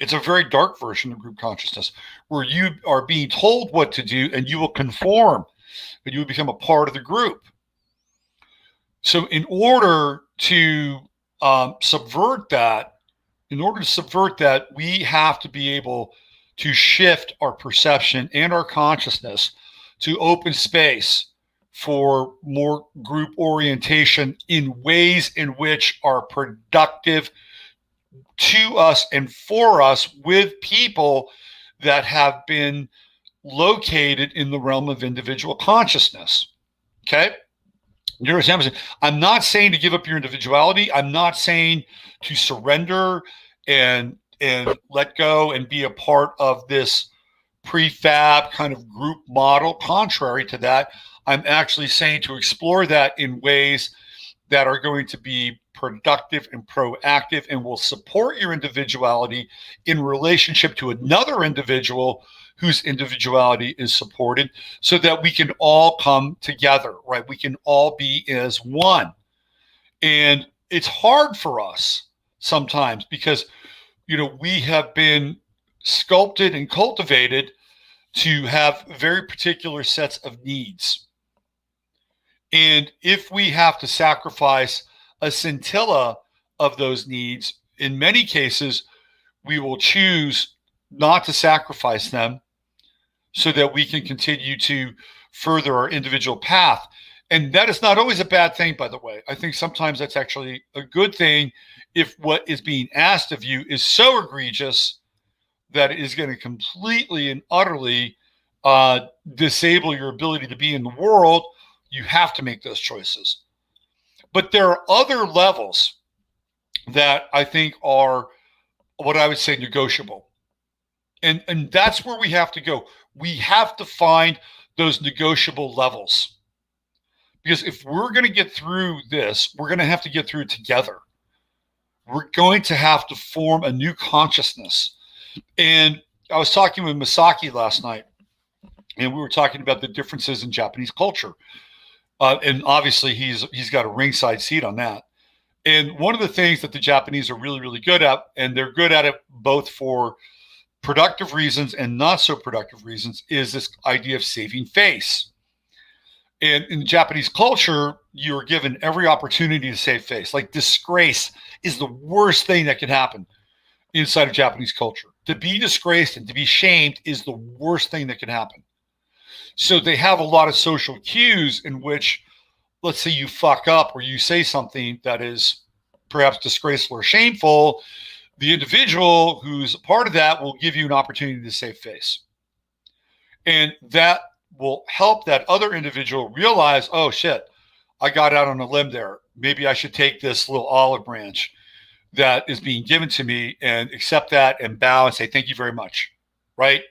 It's a very dark version of group consciousness where you are being told what to do and you will conform, but you will become a part of the group. So in order to subvert that, we have to be able to shift our perception and our consciousness to open space for more group orientation in ways in which are productive to us and for us, with people that have been located in the realm of individual consciousness. Okay? You understand what I'm saying? I'm not saying to give up your individuality. I'm not saying to surrender and let go and be a part of this prefab kind of group model. Contrary to that, I'm actually saying to explore that in ways that are going to be productive and proactive and will support your individuality in relationship to another individual whose individuality is supported, so that we can all come together, right? We can all be as one. And it's hard for us sometimes because, we have been sculpted and cultivated to have very particular sets of needs. And if we have to sacrifice a scintilla of those needs, in many cases, we will choose not to sacrifice them so that we can continue to further our individual path. And that is not always a bad thing, by the way. I think sometimes that's actually a good thing if what is being asked of you is so egregious that it is going to completely and utterly disable your ability to be in the world. You have to make those choices. But there are other levels that I think are what I would say negotiable. And that's where we have to go. We have to find those negotiable levels. Because if we're going to get through this, we're going to have to get through it together. We're going to have to form a new consciousness. And I was talking with Masaki last night, and we were talking about the differences in Japanese culture. And obviously, he's got a ringside seat on that. And one of the things that the Japanese are really, really good at, and they're good at it both for productive reasons and not so productive reasons, is this idea of saving face. And in Japanese culture, you are given every opportunity to save face. Like disgrace is the worst thing that can happen inside of Japanese culture. To be disgraced and to be shamed is the worst thing that can happen. So they have a lot of social cues in which, let's say you fuck up or you say something that is perhaps disgraceful or shameful, the individual who's a part of that will give you an opportunity to save face. And that will help that other individual realize, oh shit, I got out on a limb there. Maybe I should take this little olive branch that is being given to me and accept that and bow and say, thank you very much. Right.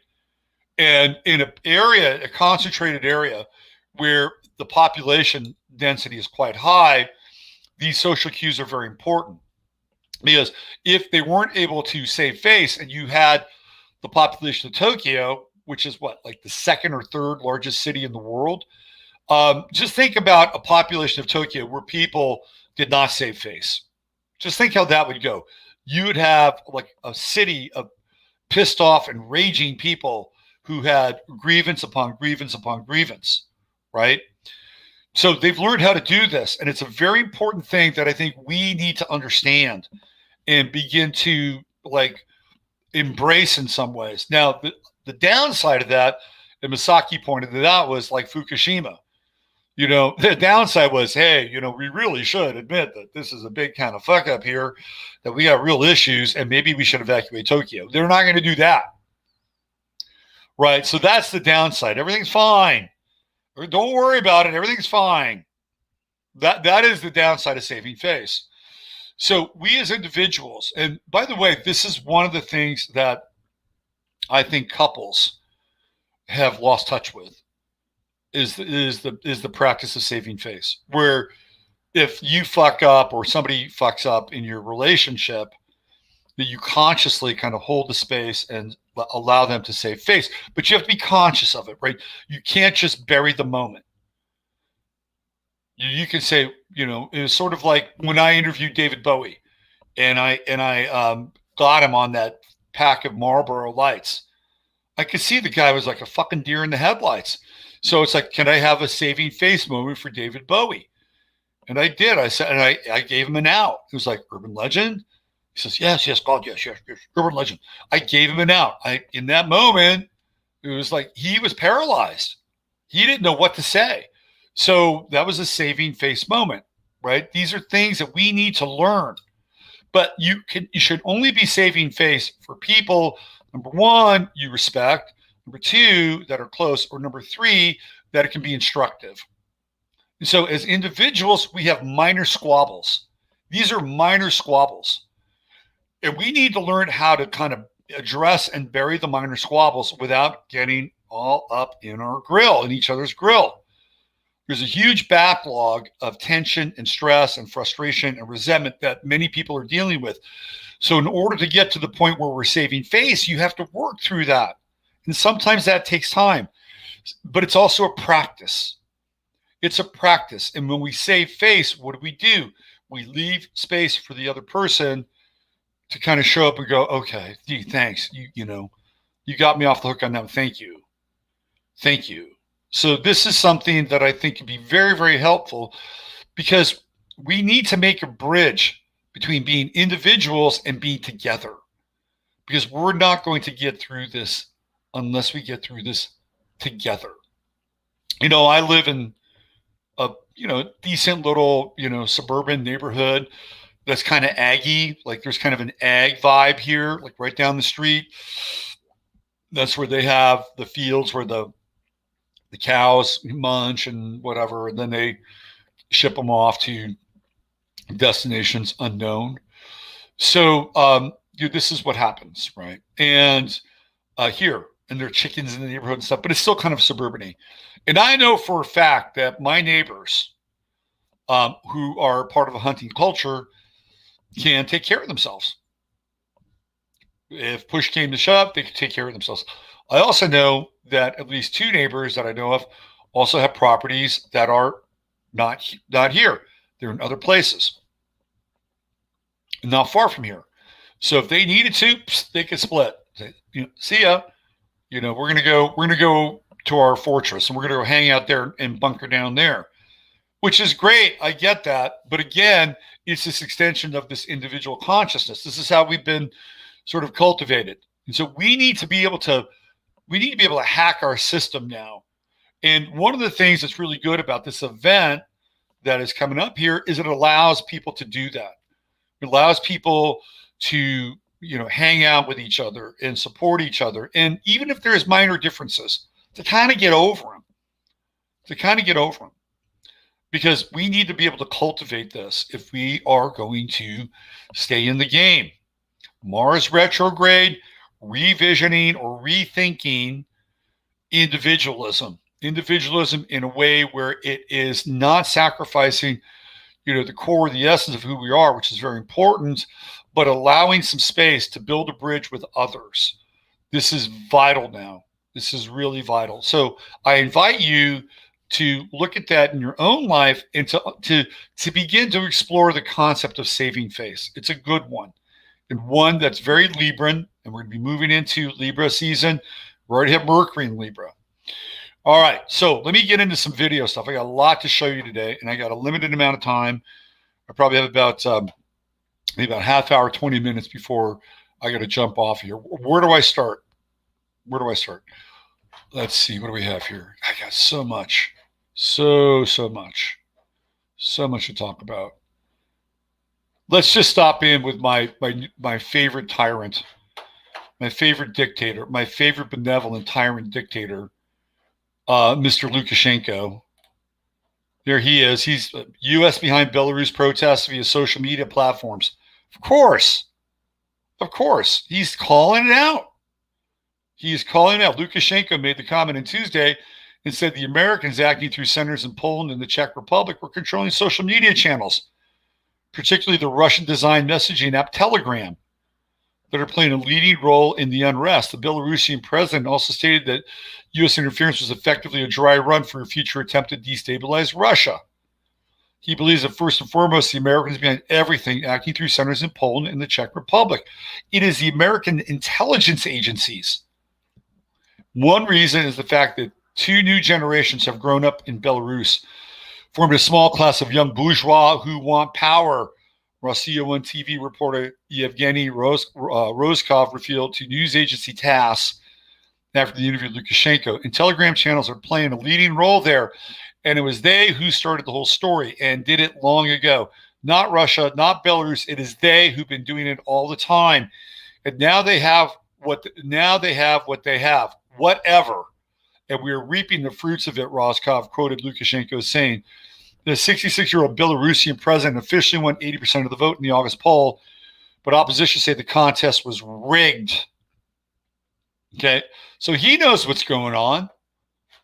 And in an area, a concentrated area where the population density is quite high, these social cues are very important. Because if they weren't able to save face and you had the population of Tokyo, which is what, like the second or third largest city in the world, just think about a population of Tokyo where people did not save face. Just think how that would go. You would have like a city of pissed off and raging people who had grievance upon grievance upon grievance, right? So they've learned how to do this. And it's a very important thing that I think we need to understand and begin to like embrace in some ways. Now, the downside of that, and Misaki pointed it out, was like Fukushima. You know, the downside was, hey, you know, we really should admit that this is a big kind of fuck up here, that we got real issues, and maybe we should evacuate Tokyo. They're not going to do that. Right? So that's the downside. Everything's fine. Don't worry about it. Everything's fine. That is the downside of saving face. So we as individuals, and by the way, this is one of the things that I think couples have lost touch with, is the practice of saving face. Where if you fuck up or somebody fucks up in your relationship, that you consciously kind of hold the space and allow them to save face. But you have to be conscious of it, right? You can't just bury the moment. You can say, you know, it was sort of like when I interviewed David Bowie, and I got him on that pack of Marlboro Lights. I could see the guy was like a fucking deer in the headlights. So it's like, can I have a saving face moment for David Bowie? And I did. I said, and I gave him an out. It was like urban legend. He says, yes, God, yes, urban legend. I gave him an out. In that moment, it was like he was paralyzed. He didn't know what to say. So that was a saving face moment, right? These are things that we need to learn. But you should only be saving face for people, number one, you respect, number two, that are close, or number three, that it can be instructive. And so as individuals, we have minor squabbles. These are minor squabbles. And we need to learn how to kind of address and bury the minor squabbles without getting all up in our grill, in each other's grill. There's a huge backlog of tension and stress and frustration and resentment that many people are dealing with. So in order to get to the point where we're saving face, you have to work through that. And sometimes that takes time, but it's also a practice. It's a practice. And when we save face, what do? We leave space for the other person to kind of show up and go, okay, gee, thanks. You know, you got me off the hook on that. Thank you. Thank you. So this is something that I think can be very, very helpful, because we need to make a bridge between being individuals and being together, because we're not going to get through this unless we get through this together. You know, I live in a, decent little, suburban neighborhood that's kind of aggy. Like there's kind of an ag vibe here, like right down the street. That's where they have the fields where the cows munch and whatever, and then they ship them off to destinations unknown. So this is what happens, right? And here, and there are chickens in the neighborhood and stuff, but it's still kind of suburban-y. And I know for a fact that my neighbors who are part of a hunting culture can take care of themselves. If push came to shove, they could take care of themselves. I also know that at least two neighbors that I know of also have properties that are not here. They're in other places, not far from here. So if they needed to, they could split. Say, see ya. We're gonna go to our fortress, and we're going to go hang out there and bunker down there, which is great. I get that. But again, it's this extension of this individual consciousness. This is how we've been sort of cultivated. And so we need to be able to hack our system now. And one of the things that's really good about this event that is coming up here is it allows people to do that. It allows people to, hang out with each other and support each other. And even if there's minor differences, to kind of get over them. Because we need to be able to cultivate this if we are going to stay in the game. Mars retrograde, revisioning or rethinking individualism. Individualism in a way where it is not sacrificing, the core, the essence of who we are, which is very important, but allowing some space to build a bridge with others. This is vital now. This is really vital. So I invite you to look at that in your own life and to begin to explore the concept of saving face. It's a good one, and one that's very Libran, and we're going to be moving into Libra season. We already have Mercury in Libra. All right, so let me get into some video stuff. I got a lot to show you today, and I got a limited amount of time. I probably have about maybe about half hour, 20 minutes before I got to jump off here. Where do I start? Let's see. What do we have here? I got so much. So much to talk about. Let's just stop in with my favorite tyrant, my favorite dictator, my favorite benevolent tyrant dictator, Mr. Lukashenko. There he is. He's U.S. behind Belarus protests via social media platforms. Of course. He's calling it out. Lukashenko made the comment on Tuesday and said the Americans acting through centers in Poland and the Czech Republic were controlling social media channels, particularly the Russian-designed messaging app Telegram, that are playing a leading role in the unrest. The Belarusian president also stated that U.S. interference was effectively a dry run for a future attempt to destabilize Russia. He believes that first and foremost, the Americans behind everything acting through centers in Poland and the Czech Republic. It is the American intelligence agencies. One reason is the fact that 2 new generations have grown up in Belarus, formed a small class of young bourgeois who want power. Russia One TV reporter Yevgeny Rozkov revealed to news agency TASS after the interview with Lukashenko. And Telegram channels are playing a leading role there. And it was they who started the whole story and did it long ago. Not Russia, not Belarus. It is they who've been doing it all the time. And now they have what they have. Whatever. And we are reaping the fruits of it, Roskov quoted Lukashenko as saying. The 66-year-old Belarusian president officially won 80% of the vote in the August poll, but opposition say the contest was rigged. Okay, so he knows what's going on.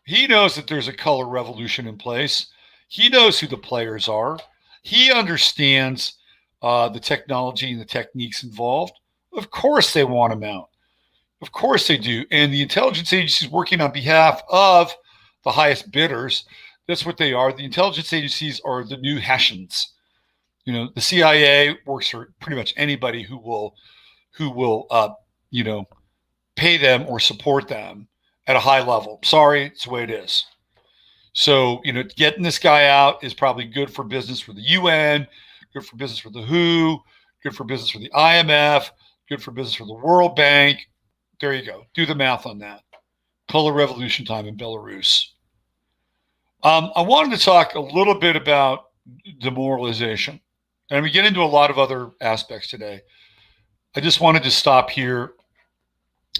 He knows that there's a color revolution in place. He knows who the players are. He understands the technology and the techniques involved. Of course they want him out. Of course they do. And the intelligence agencies working on behalf of the highest bidders, that's what they are. The intelligence agencies are the new Hessians. The CIA works for pretty much anybody who will pay them or support them at a high level. Sorry, it's the way it is. So, getting this guy out is probably good for business for the UN, good for business for the WHO, good for business for the IMF, good for business for the World Bank. There you go. Do the math on that. Color revolution time in Belarus. I wanted to talk a little bit about demoralization. And we get into a lot of other aspects today. I just wanted to stop here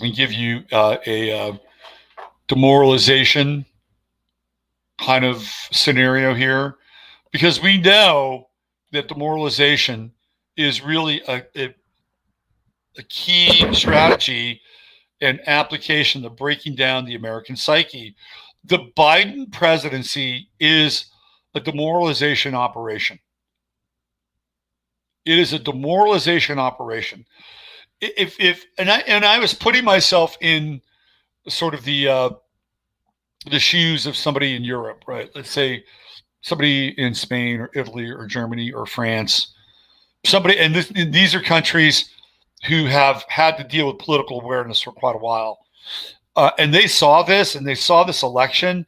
and give you a demoralization kind of scenario here, because we know that demoralization is really a key strategy and application of breaking down the American psyche. The Biden presidency is a demoralization operation. It is a demoralization operation. I was putting myself in sort of the shoes of somebody in Europe, right? Let's say somebody in Spain or Italy or Germany or France. And these are countries who have had to deal with political awareness for quite a while. and they saw this, and they saw this election,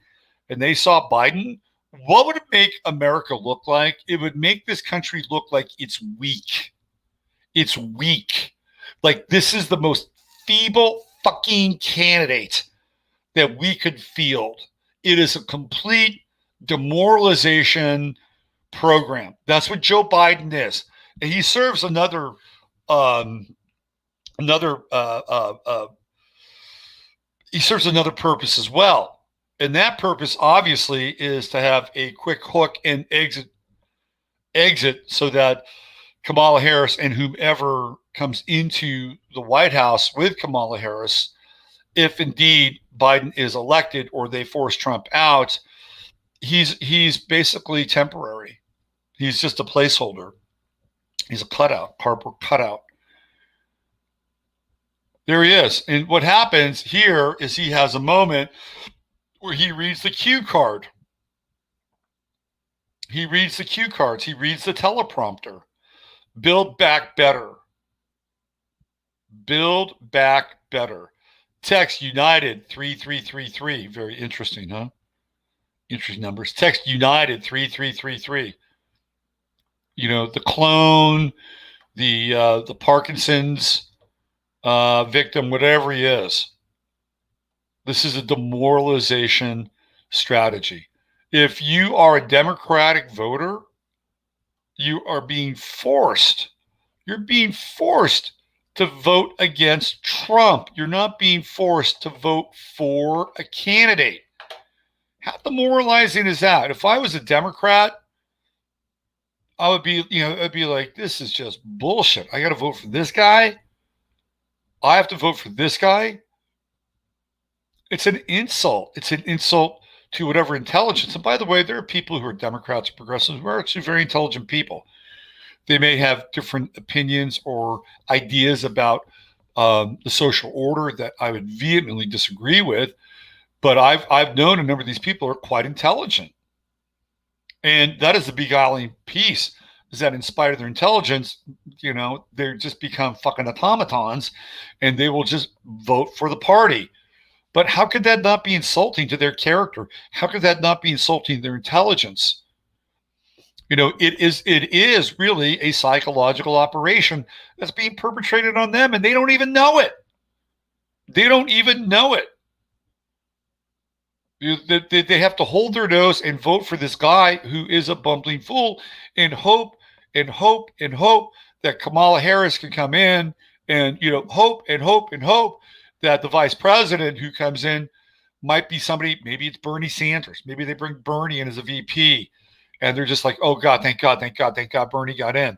and they saw Biden, what would it make America look like? It would make this country look like it's weak. It's weak. Like, this is the most feeble fucking candidate that we could field. It is a complete demoralization program. That's what Joe Biden is. And he serves another he serves another purpose as well. And that purpose obviously is to have a quick hook and exit so that Kamala Harris and whomever comes into the White House with Kamala Harris, if indeed Biden is elected or they force Trump out, he's basically temporary. He's just a placeholder. He's a cutout, cardboard cutout. There he is. And what happens here is he has a moment where he reads the cue card. He reads the cue cards. He reads the teleprompter. Build back better. Build back better. Text United 3333. Very interesting, huh? Interesting numbers. Text United 3333. You know, the clone, the Parkinson's victim, whatever he is. This is a demoralization strategy. If you are a Democratic voter, you are being forced. You're being forced to vote against Trump. You're not being forced to vote for a candidate. How demoralizing is that? If I was a Democrat, I would be, I'd be like, this is just bullshit. I got to vote for this guy. I have to vote for this guy. It's an insult. It's an insult to whatever intelligence. And by the way, there are people who are Democrats or progressives who are actually very intelligent people. They may have different opinions or ideas about the social order that I would vehemently disagree with. But I've known a number of these people are quite intelligent. And that is the beguiling piece, is that in spite of their intelligence, they just become fucking automatons and they will just vote for the party. But how could that not be insulting to their character? How could that not be insulting to their intelligence? It is really a psychological operation that's being perpetrated on them, and they don't even know it. They don't even know it. They have to hold their nose and vote for this guy who is a bumbling fool and hope that Kamala Harris can come in and, hope that the vice president who comes in might be somebody. Maybe it's Bernie Sanders. Maybe they bring Bernie in as a VP and they're just like, oh God, thank God Bernie got in,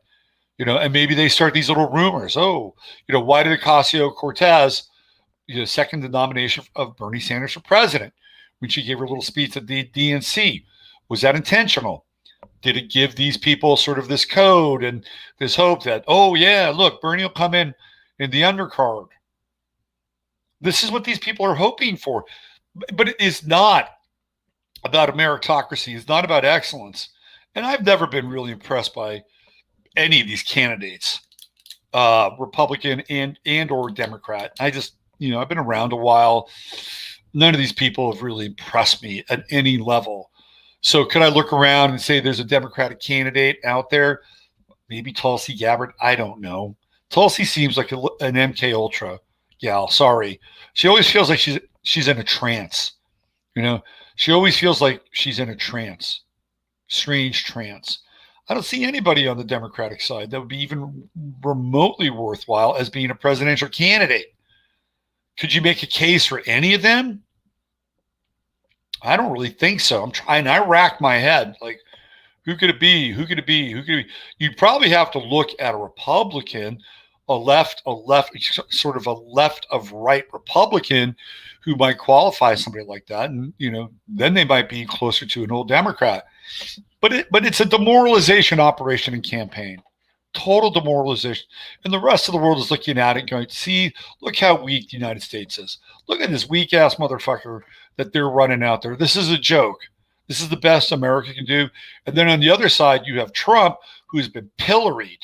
and maybe they start these little rumors. Oh, why did Ocasio-Cortez, second the nomination of Bernie Sanders for president when she gave her little speech at the DNC? Was that intentional? Did it give these people sort of this code and this hope that, oh yeah, look, Bernie will come in the undercard? This is what these people are hoping for. But it is not about a meritocracy. It's not about excellence. And I've never been really impressed by any of these candidates, Republican and or Democrat. I just, I've been around a while. None of these people have really impressed me at any level. So could I look around and say there's a Democratic candidate out there? Maybe Tulsi Gabbard. I don't know. Tulsi seems like an MK Ultra gal. Sorry. She always feels like she's in a trance. She always feels like she's in a trance. Strange trance. I don't see anybody on the Democratic side that would be even remotely worthwhile as being a presidential candidate. Could you make a case for any of them? I don't really think so. I'm trying. I racked my head. Like, who could it be? Who could it be? Who could it be? You'd probably have to look at a Republican, a left, sort of a left of right Republican who might qualify somebody like that. And, then they might be closer to an old Democrat. But it's a demoralization operation and campaign. Total demoralization. And the rest of the world is looking at it going, see, look how weak the United States is. Look at this weak ass motherfucker that they're running out there. This is a joke. This is the best America can do. And then on the other side, you have Trump, who's been pilloried.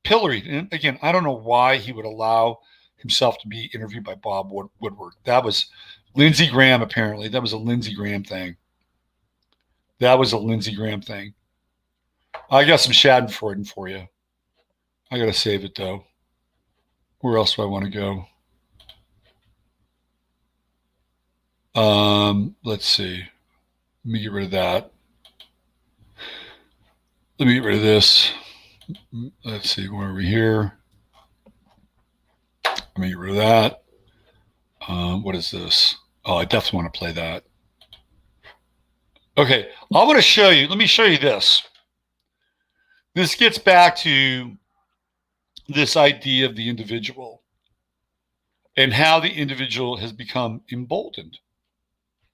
And again, I don't know why he would allow himself to be interviewed by Bob Woodward. That was Lindsey Graham, apparently. That was a Lindsey Graham thing. That was a Lindsey Graham thing. I got some Schadenfreude for you. I got to save it, though. Where else do I want to go? Let's see. Let me get rid of that. Let me get rid of this. Let's see. Where are we here? Let me get rid of that. What is this? Oh, I definitely want to play that. Okay. I want to show you. Let me show you this. This gets back to this idea of the individual and how the individual has become emboldened.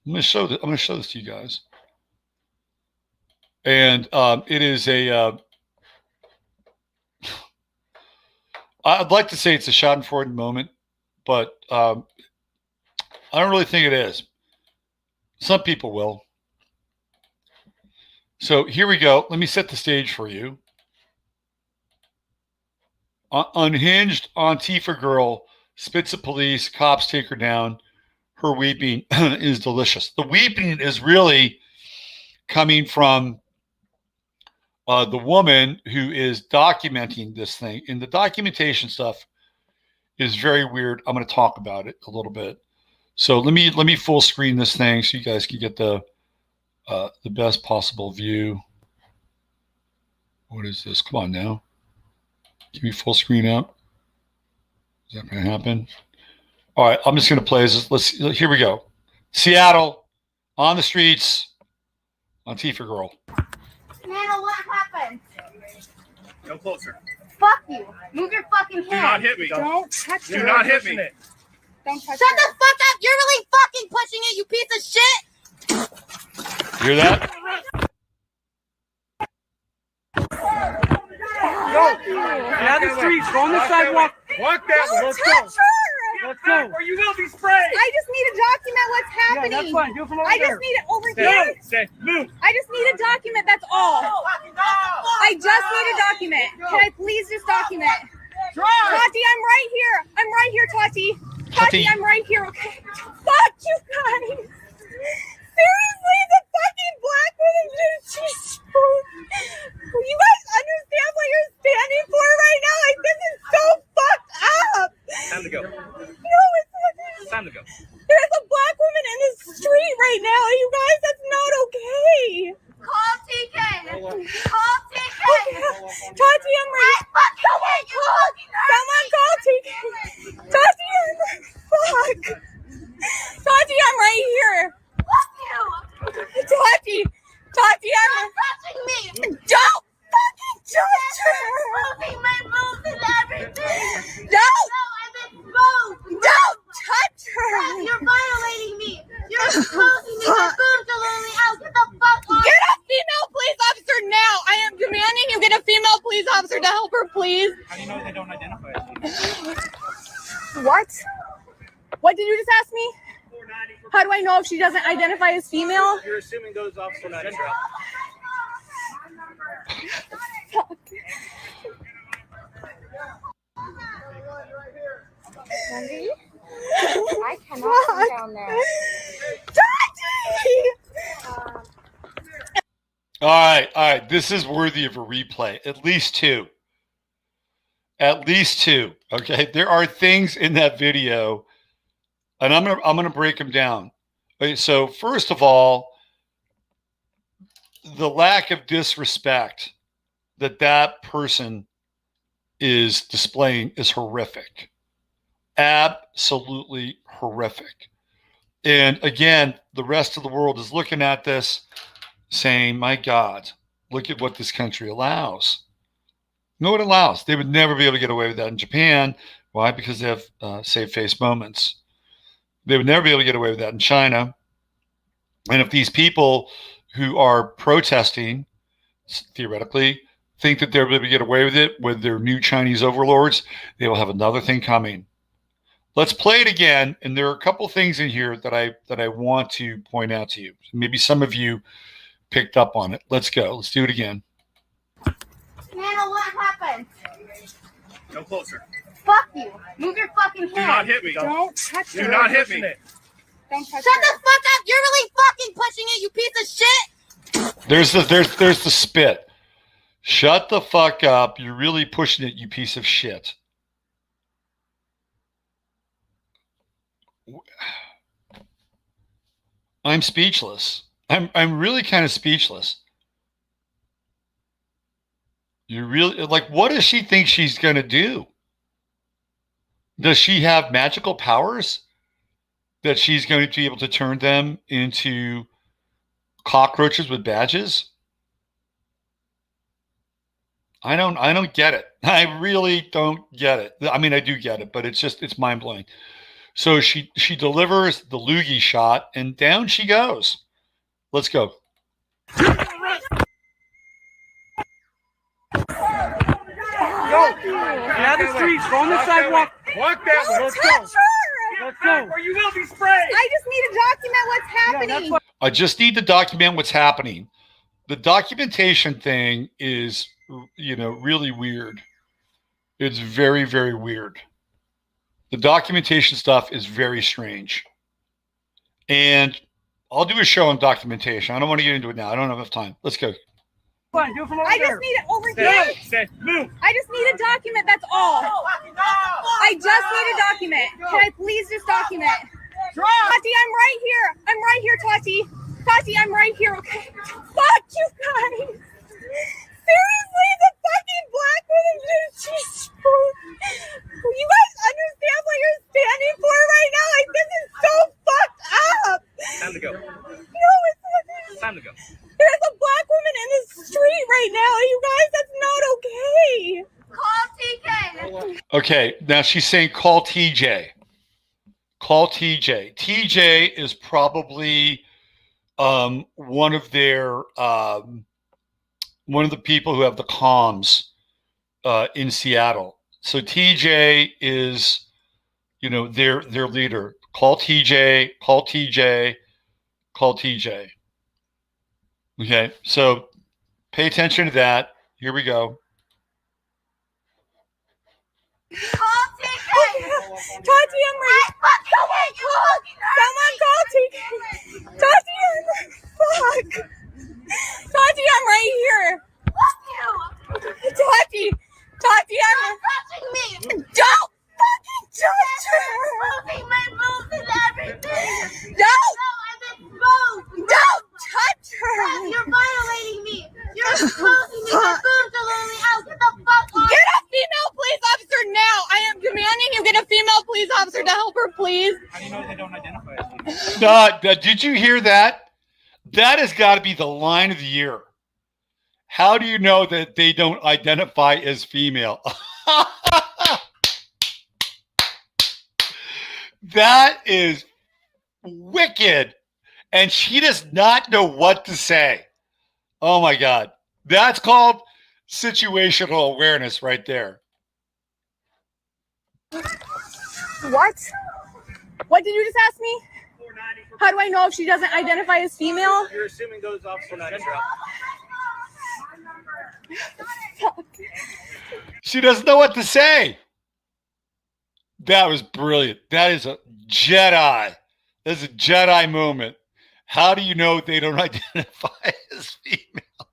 I'm going to show this to you guys. And it is I'd like to say it's a Schadenfreude moment, but I don't really think it is. Some people will. So here we go. Let me set the stage for you. Unhinged Antifa girl spits at police. Cops take her down. Her weeping is delicious. The weeping is really coming from the woman who is documenting this thing. And the documentation stuff is very weird. I'm going to talk about it a little bit. So let me full screen this thing so you guys can get the best possible view. What is this? Come on now. Give me full screen up. Is that going to happen? All right, I'm just going to play this. Here we go. Seattle, on the streets, Antifa girl. Nana, what happened? Go closer. Fuck you. Move your fucking hand. Do not hit me. Don't touch Do not hit me. Don't touch Shut the fuck up. You're really fucking pushing it, you piece of shit. You hear that? Go. Down the street. Go on the sidewalk. Walk that way. Let's go. Let's go. Or you will be sprayed. I just need to document what's happening. Yeah, that's fine. Do it from over I there. just need it over Stay. here. Stay. Move. I just need a document. That's all. I just need a document. Can I please just document? Tati, I'm right here. I'm right here, Tati. Tati, I'm right here. Okay. Fuck you guys. Seriously, the fucking black woman just. You guys understand what you're standing for right now? Like, this is so fucked up. Time to go. No, it's not. Time to go. There's a black woman in the street right now. You guys, that's not okay. Call TK. Call TK. Tati, I'm right. Someone call TK. Tati, fuck. Tati, I'm right here. Tati, I'm touching me. Don't fucking touch her. Moving my boobs and everything. Don't touch her. You're violating me. You're exposing me. My boobs are only out. Get the fuck off. Get a female police officer now. I am demanding you get a female police officer to help her, please. How do you know they don't identify as What? What did you just ask me? How do I know if she doesn't identify as female? You're assuming those officers are gender. I cannot come down there. All right. This is worthy of a replay. At least two. Okay, there are things in that video, and I'm gonna break them down. Okay, so first of all, the lack of disrespect that person is displaying is horrific. Absolutely horrific. And again, the rest of the world is looking at this saying, my God, look at what this country allows. No, it allows. They would never be able to get away with that in Japan. Why? Because they have save face moments. They would never be able to get away with that in China. And if these people who are protesting, theoretically, think that they're able to get away with it with their new Chinese overlords, they will have another thing coming. Let's play it again. And there are a couple things in here that I want to point out to you. Maybe some of you picked up on it. Let's go. Let's do it again. Nana, what happened? Go closer. Fuck you. Move your fucking hand. Do not hit me. Don't touch her. Do not hit me. Don't touch Shut her. the fuck up. You're really fucking pushing it, you piece of shit. There's the spit. Shut the fuck up. You're really pushing it, you piece of shit. I'm speechless. I'm really kind of speechless. You really, like, what does she think she's going to do? Does she have magical powers that she's going to be able to turn them into cockroaches with badges? I don't get it. I really don't get it. I mean, I do get it, but it's mind blowing. So she delivers the loogie shot and down she goes. Let's go. Yo, get out of the streets. Go on the sidewalk. Walk that way. Let's go. Touch her. Let's go. Or you will be sprayed. I just need to document what's happening. I just need to document what's happening. The documentation thing is, really weird. It's very, very weird. The documentation stuff is very strange. And I'll do a show on documentation. I don't want to get into it now. I don't have enough time. Let's go. Fine, do it from over I there. just need it over here. Stay. Move. I just need a document. That's all. I just need a document. Can I please just document? Tati, I'm right here. I'm right here, Tati. Tati, I'm right here. Okay. Fuck you guys. Seriously, the fucking black woman just. You guys understand what you're standing for right now? Like, this is so fucked up. Time to go. No, it's not. Time to go. There's a black woman in the street right now. You guys, that's not okay. Call TK. Okay, now she's saying call TJ. Call TJ. TJ is probably one of their one of the people who have the comms in Seattle. So TJ is, their leader. Call TJ. Call TJ. Call TJ. Okay, so pay attention to that. Here we go. Call TK. Tati, I'm right. Someone call TK. Tati, fuck. Tati, I'm right here. Tati, I'm Touching me. Don't fucking touch her. Moving my boobs and everything. Don't touch her. You're violating me. You're exposing me. My boobs are only out. Get the fuck off. Get a female police officer now. I am demanding you get a female police officer to help her, please. How do you know they don't identify as female? Did you hear that? That has got to be the line of the year. How do you know that they don't identify as female? That is wicked. And she does not know what to say. Oh my God. That's called situational awareness right there. What? What did you just ask me? How do I know if she doesn't identify as female? You're assuming those officers are not interested. She doesn't know what to say. That was brilliant. That is a Jedi. That's a Jedi moment. How do you know they don't identify as female?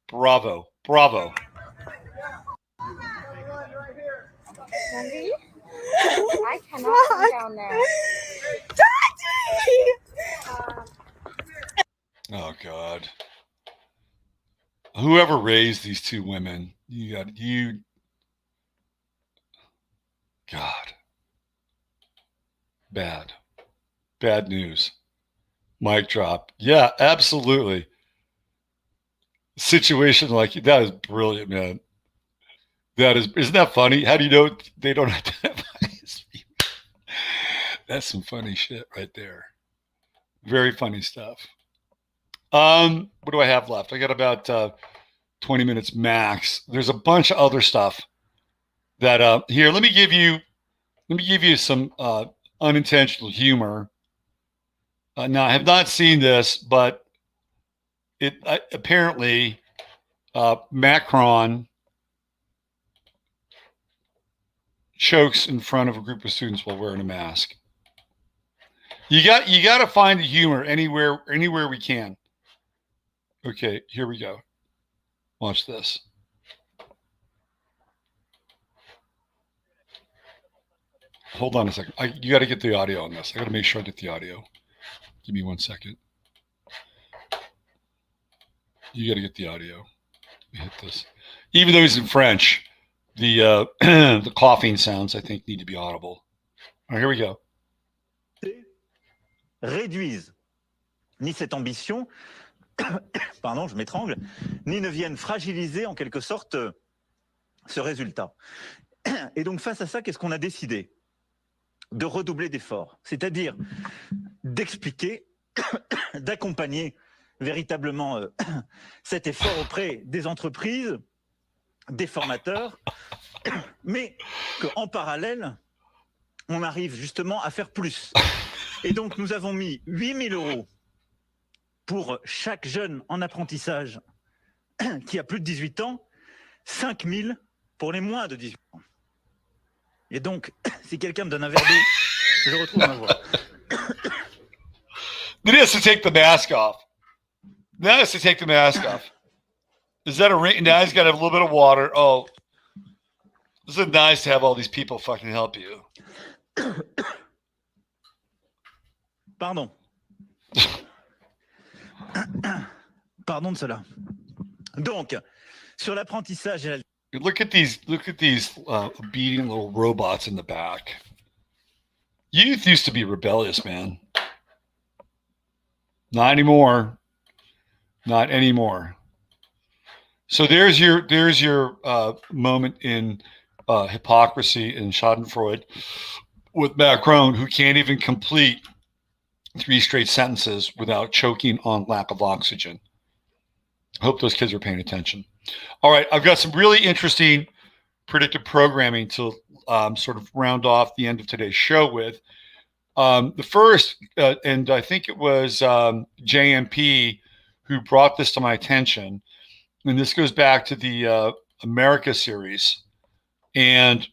Bravo. Bravo. I cannot come down there. Oh God. Whoever raised these two women, God. Bad news. Mic drop. Yeah, absolutely. Situation like that is brilliant, man. Isn't that funny? How do you know they don't identify as female? That's some funny shit right there. Very funny stuff. What do I have left? I got about 20 minutes max. There's a bunch of other stuff that here. Let me give you some unintentional humor. Now I have not seen this, but it apparently Macron chokes in front of a group of students while wearing a mask. You got to find the humor anywhere we can. Okay, here we go. Watch this. Hold on a second. You got to get the audio on this. I got to make sure I get the audio. Give me 1 second. You got to get the audio. Hit this. Even though he's in French, the the coughing sounds I think need to be audible. All right, here we go. Réduisent ni cette ambition, pardon, je m'étrangle, ni ne viennent fragiliser en quelque sorte ce résultat. Et donc face à ça, qu'est-ce qu'on a décidé? De redoubler d'efforts, c'est-à-dire d'expliquer, d'accompagner véritablement cet effort auprès des entreprises, des formateurs, mais qu'en parallèle, on arrive justement à faire plus. Et donc, nous avons mis 8 000 € pour chaque jeune en apprentissage qui a plus de 18 ans, 5 000 pour les moins de 18 ans. Et donc, si quelqu'un me donne un verre d'eau, je retrouve ma voix. Then he has to take the mask off. Now he has to take the mask off. Is that a ring? Now he's got a little bit of water. Oh, this is nice to have all these people fucking help you. Pardon. Pardon de cela. Donc, sur l'apprentissage et la... Look at these obedient little robots in the back. Youth used to be rebellious, man. Not anymore. Not anymore. So there's your moment in hypocrisy in Schadenfreude with Macron, who can't even complete 3 straight sentences without choking on lack of oxygen. I hope those kids are paying attention. All right, I've got some really interesting predictive programming to sort of round off the end of today's show with. The first, and I think it was JMP who brought this to my attention, and this goes back to the Amerika series. And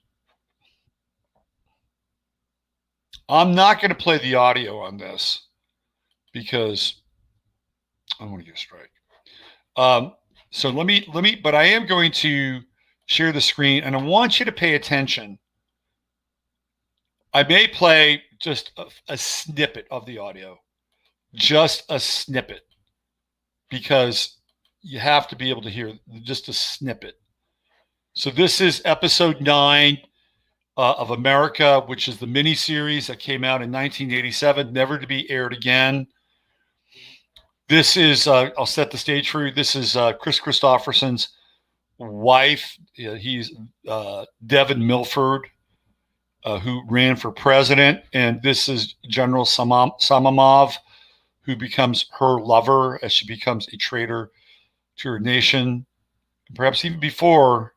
I'm not going to play the audio on this because I don't want to get a strike. So let me, but I am going to share the screen, and I want you to pay attention. I may play just a snippet of the audio, just a snippet, because you have to be able to hear just a snippet. So this is episode 9 of Amerika, which is the mini-series that came out in 1987, never to be aired again. This is, I'll set the stage for you. This is Chris Christopherson's wife. He's Devin Milford, who ran for president. And this is General Samamov, who becomes her lover as she becomes a traitor to her nation. Perhaps even before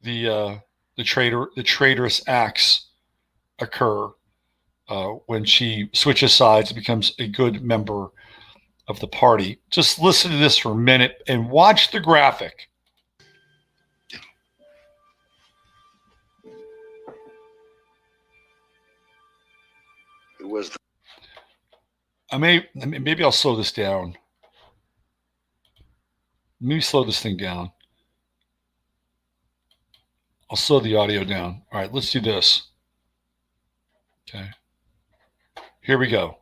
the traitorous acts occur, when she switches sides and becomes a good member of the party. Just listen to this for a minute and watch the graphic. It was. Maybe I'll slow this down. Maybe slow this thing down. I'll slow the audio down. All right, let's do this. Okay. Here we go.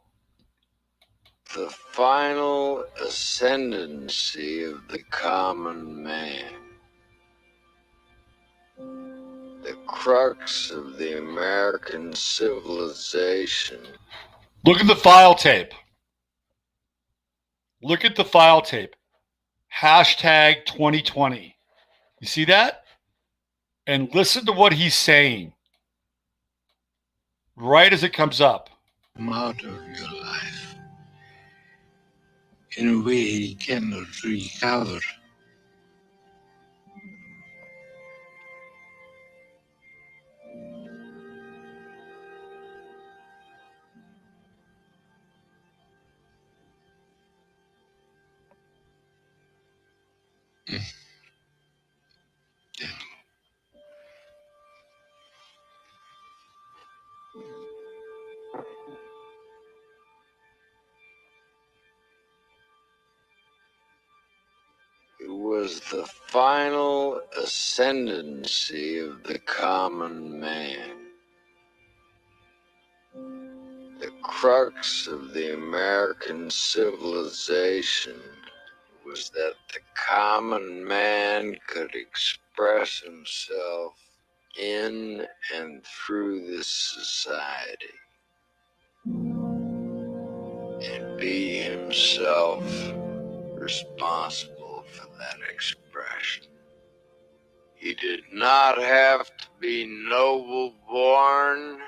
The final ascendancy of the common man. The crux of the American civilization. Look at the file tape. Look at the file tape. Hashtag 2020. You see that? And listen to what he's saying. Right as it comes up. Come out of your life in a way he cannot recover. It was the final ascendancy of the common man. The crux of the American civilization was that the common man could express himself in and through this society and be himself responsible for that expression. He did not have to be noble born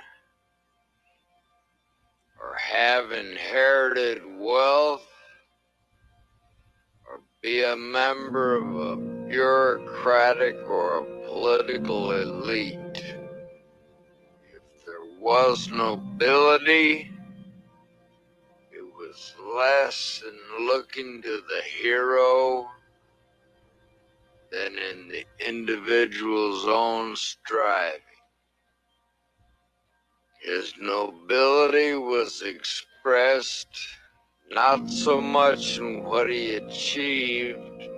or have inherited wealth or be a member of a bureaucratic or a political elite. If there was nobility, it was less in looking to the hero than in the individual's own striving. His nobility was expressed not so much in what he achieved,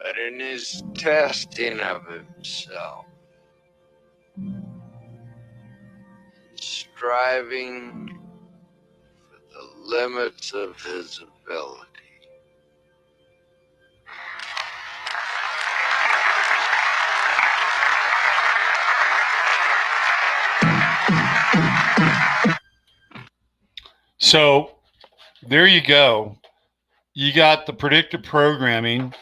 but in his testing of himself, striving for the limits of his ability. So there you go. You got the predictive programming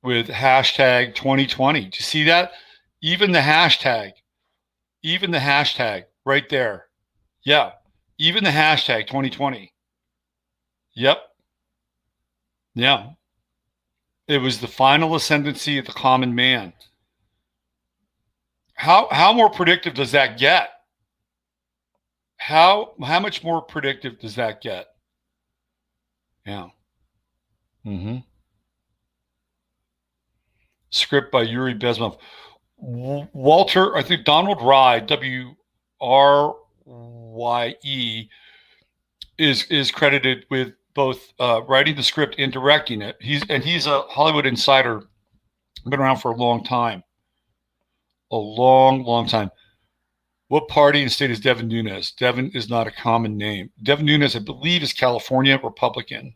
with hashtag 2020. Do you see that? Even the hashtag right there. Yeah. Even the hashtag 2020. Yep. Yeah. It was the final ascendancy of the common man. How more predictive does that get? How much more predictive does that get? Yeah. Script by Yuri Bezmenov. Walter, I think Donald Rye, W-R-Y-E, is credited with both writing the script and directing it. He's a Hollywood insider, been around for a long time. A long time. What party and state is Devin Nunes? Devin is not a common name. Devin Nunes, I believe, is California Republican.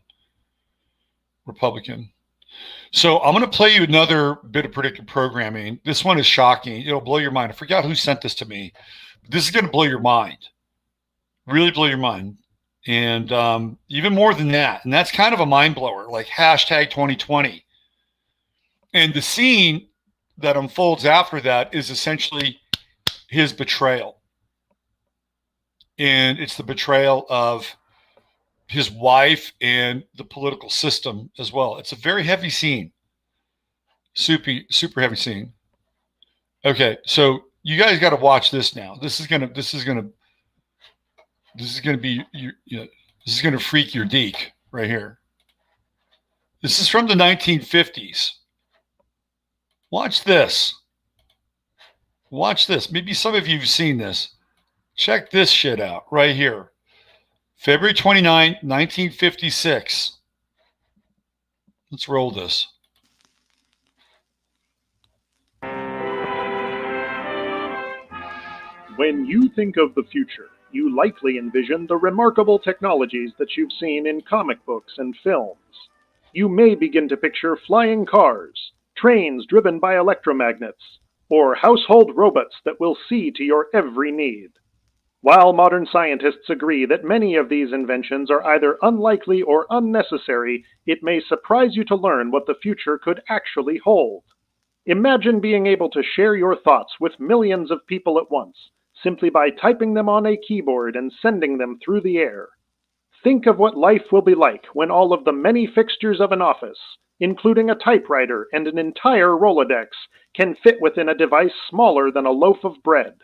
So I'm going to play you another bit of predictive programming. This one is shocking. It'll blow your mind. I forgot who sent this to me. This is going to blow your mind. Really blow your mind. And even more than that. And that's kind of a mind blower, like hashtag 2020. And the scene that unfolds after that is essentially his betrayal. And it's the betrayal of his wife and the political system as well. It's a very heavy scene. Super heavy scene. Okay, so you guys got to watch this now. This is gonna be this is gonna freak your deek right here. This is from the 1950s. Watch this. Maybe some of you have seen this. Check this shit out right here. February 29, 1956. Let's roll this. When you think of the future, you likely envision the remarkable technologies that you've seen in comic books and films. You may begin to picture flying cars, trains driven by electromagnets, or household robots that will see to your every need. While modern scientists agree that many of these inventions are either unlikely or unnecessary, it may surprise you to learn what the future could actually hold. Imagine being able to share your thoughts with millions of people at once, simply by typing them on a keyboard and sending them through the air. Think of what life will be like when all of the many fixtures of an office, including a typewriter and an entire Rolodex, can fit within a device smaller than a loaf of bread.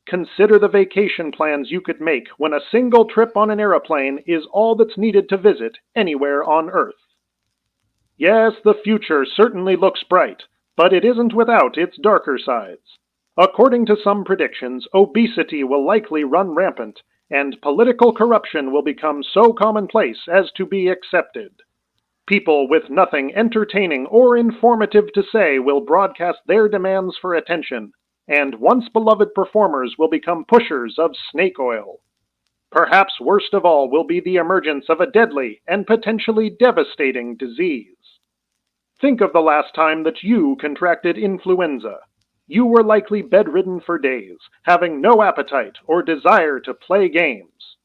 Consider the vacation plans you could make when a single trip on an airplane is all that's needed to visit anywhere on Earth. Yes, the future certainly looks bright, but it isn't without its darker sides. According to some predictions, obesity will likely run rampant, and political corruption will become so commonplace as to be accepted. People with nothing entertaining or informative to say will broadcast their demands for attention, and once beloved performers will become pushers of snake oil. Perhaps worst of all will be the emergence of a deadly and potentially devastating disease. Think of the last time that you contracted influenza. You were likely bedridden for days, having no appetite or desire to play games.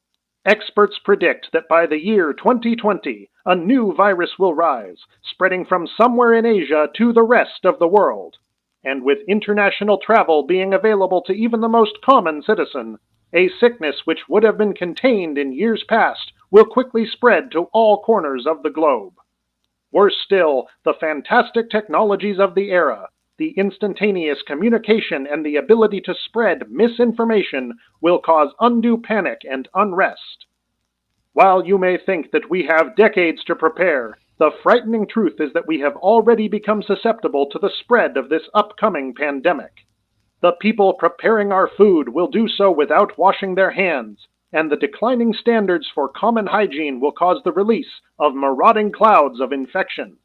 Experts predict that by the year 2020, a new virus will rise, spreading from somewhere in Asia to the rest of the world. And with international travel being available to even the most common citizen, a sickness which would have been contained in years past will quickly spread to all corners of the globe. Worse still, the fantastic technologies of the era, the instantaneous communication and the ability to spread misinformation will cause undue panic and unrest. While you may think that we have decades to prepare, the frightening truth is that we have already become susceptible to the spread of this upcoming pandemic. The people preparing our food will do so without washing their hands, and the declining standards for common hygiene will cause the release of marauding clouds of infection.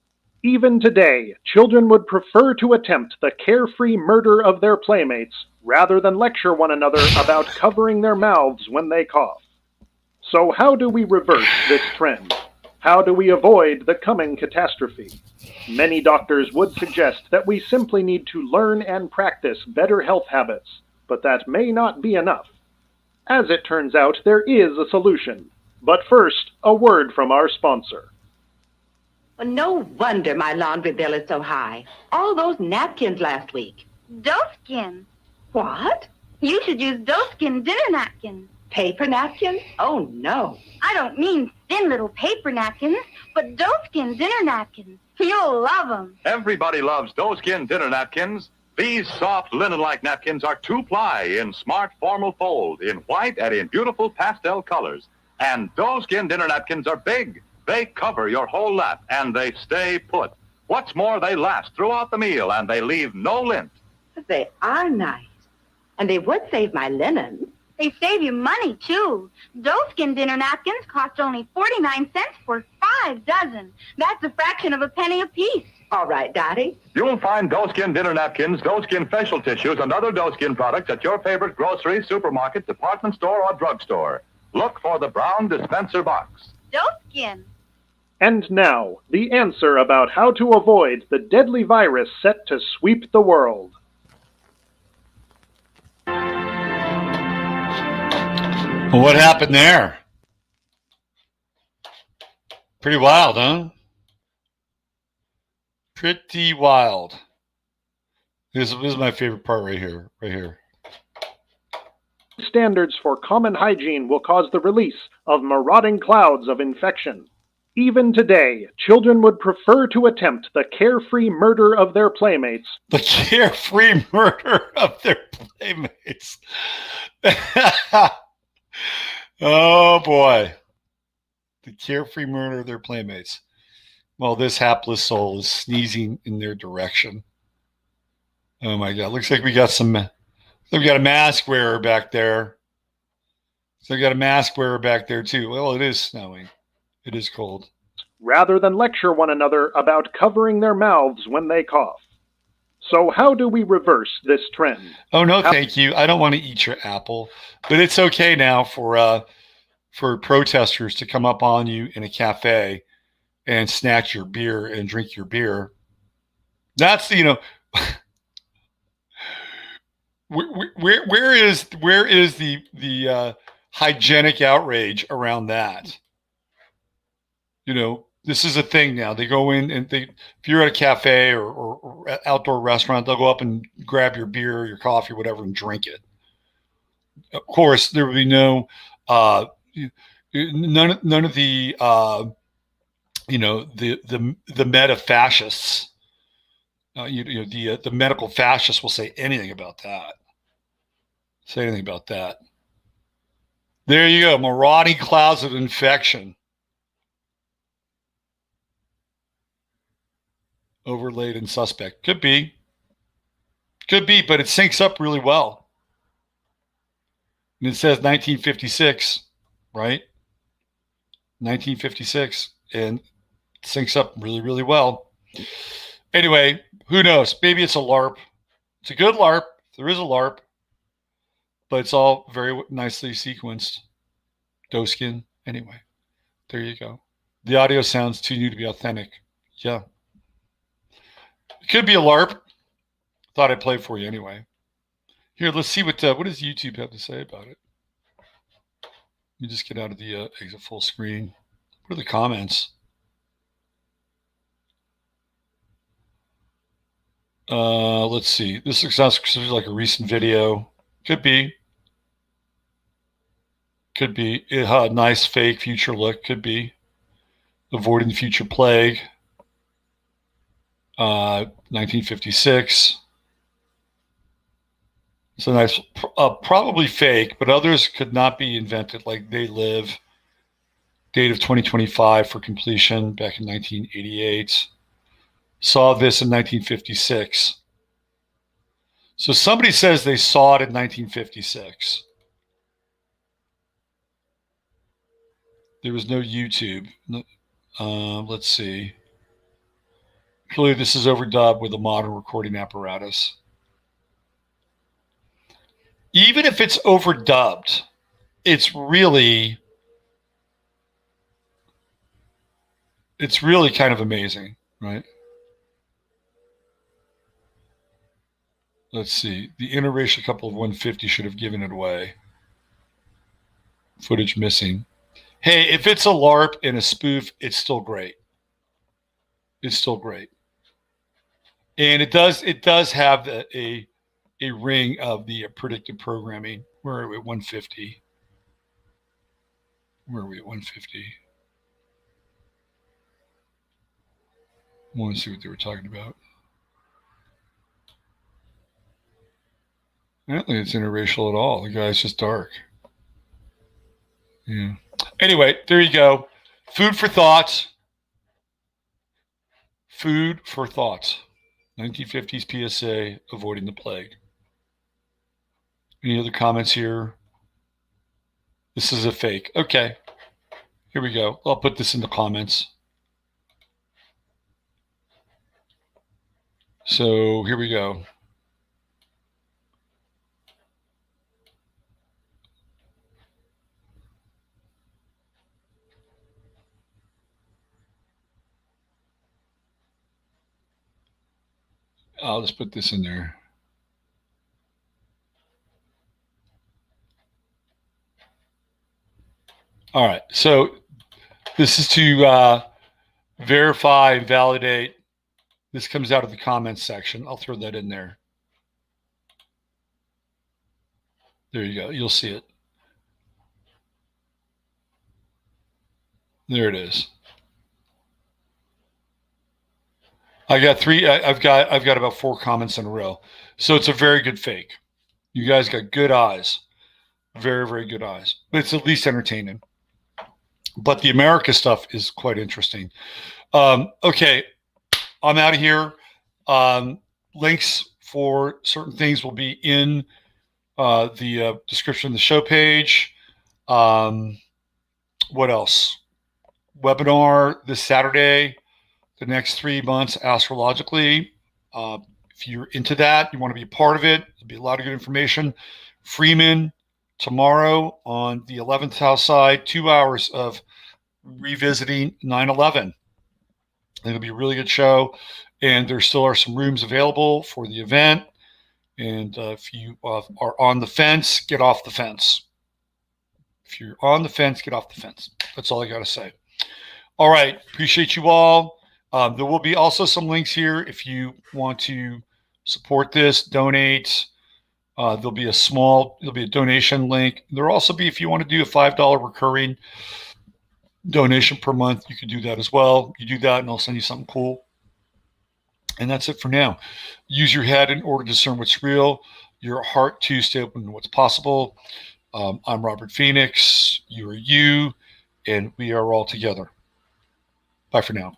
Even today, children would prefer to attempt the carefree murder of their playmates rather than lecture one another about covering their mouths when they cough. So how do we reverse this trend? How do we avoid the coming catastrophe? Many doctors would suggest that we simply need to learn and practice better health habits, but that may not be enough. As it turns out, there is a solution. But first, a word from our sponsor. Well, no wonder my laundry bill is so high. All those napkins last week. Doeskin. What? You should use Doeskin dinner napkins. Paper napkins? Oh, no. I don't mean thin little paper napkins, but Doeskin dinner napkins. You'll love them. Everybody loves Doeskin dinner napkins. These soft linen-like napkins are 2-ply in smart formal fold, in white and in beautiful pastel colors. And Doeskin dinner napkins are big. They cover your whole lap, and they stay put. What's more, they last throughout the meal, and they leave no lint. But they are nice. And they would save my linen. They save you money, too. Doeskin dinner napkins cost only 49 cents for 5 dozen. That's a fraction of a penny apiece. All right, Dottie. You'll find Doeskin dinner napkins, Doeskin facial tissues, and other Doeskin products at your favorite grocery, supermarket, department store, or drugstore. Look for the brown dispenser box. Doeskin. And now, the answer about how to avoid the deadly virus set to sweep the world. Well, what happened there? Pretty wild, huh? Pretty wild. This is my favorite part right here. Right here. Standards for common hygiene will cause the release of marauding clouds of infection. Even today, children would prefer to attempt the carefree murder of their playmates. The carefree murder of their playmates. Oh, boy. The carefree murder of their playmates. Well, this hapless soul is sneezing in their direction. Oh, my God. Looks like we got we got a mask wearer back there. So we got a mask wearer back there, too. Well, it is snowing. It is cold. Rather than lecture one another about covering their mouths when they cough. So how do we reverse this trend? Oh, no, thank you. I don't want to eat your apple. But it's okay now for protesters to come up on you in a cafe and snatch your beer and drink your beer. That's, where is the hygienic outrage around that? This is a thing now. They go in and if you're at a cafe or outdoor restaurant, they'll go up and grab your beer, your coffee, whatever, and drink it. Of course, there will be none of the the meta fascists. The medical fascists will say anything about that. There you go. Marauding clouds of infection. Overlaid and suspect. Could be. Could be, but it syncs up really well. And it says 1956, right? 1956, and it syncs up really, really well. Anyway, who knows? Maybe it's a LARP. It's a good LARP. There is a LARP, but it's all very nicely sequenced. Doeskin. Anyway, there you go. The audio sounds too new to be authentic. Yeah. It could be a LARP. Thought I'd play it for you anyway. Here, let's see what does YouTube have to say about it. Let me just get out of the exit full screen. What are the comments? Let's see. This looks like a recent video. Could be. Could be. It had a nice fake future look. Could be. Avoiding the future plague. 1956. So nice, probably fake, but others could not be invented. Like They Live, date of 2025 for completion back in 1988. Saw this in 1956. So somebody says they saw it in 1956. There was no YouTube. Let's see. Clearly this is overdubbed with a modern recording apparatus. Even if it's overdubbed, it's really kind of amazing, right? Let's see. The interracial couple of 150 should have given it away. Footage missing. Hey, if it's a LARP and a spoof, it's still great. It's still great. And it does have a ring of the predictive programming. Where are we at 150? Where are we at 150? I want to see what they were talking about. I don't think it's interracial at all. The guy's just dark. Yeah. Anyway, there you go. Food for thought. Food for thought. 1950s PSA, avoiding the plague. Any other comments here? This is a fake. Okay. Here we go. I'll put this in the comments. So here we go. I'll just put this in there. All right. So this is to verify and validate. This comes out of the comments section. I'll throw that in there. There you go. You'll see it. There it is. I got three. I've got about 4 comments in a row. So it's a very good fake. You guys got good eyes. Very, very good eyes. But it's at least entertaining. But the Amerika stuff is quite interesting. Okay. I'm out of here. Links for certain things will be in the description of the show page. What else? Webinar this Saturday. The next 3 months astrologically. If you're into that, you want to be a part of it, there'll be a lot of good information. Freeman tomorrow on the 11th house side, 2 hours of revisiting 9/11. It'll be a really good show, and there still are some rooms available for the event. And if you are on the fence, get off the fence. If you're on the fence, get off the fence. That's all I got to say. All right. Appreciate you all. There will be also some links here if you want to support this, donate. There'll be a donation link. There'll also be, if you want to do a $5 recurring donation per month, you can do that as well. You do that and I'll send you something cool. And that's it for now. Use your head in order to discern what's real, your heart to stay open to what's possible. I'm Robert Phoenix. You are you, and we are all together. Bye for now.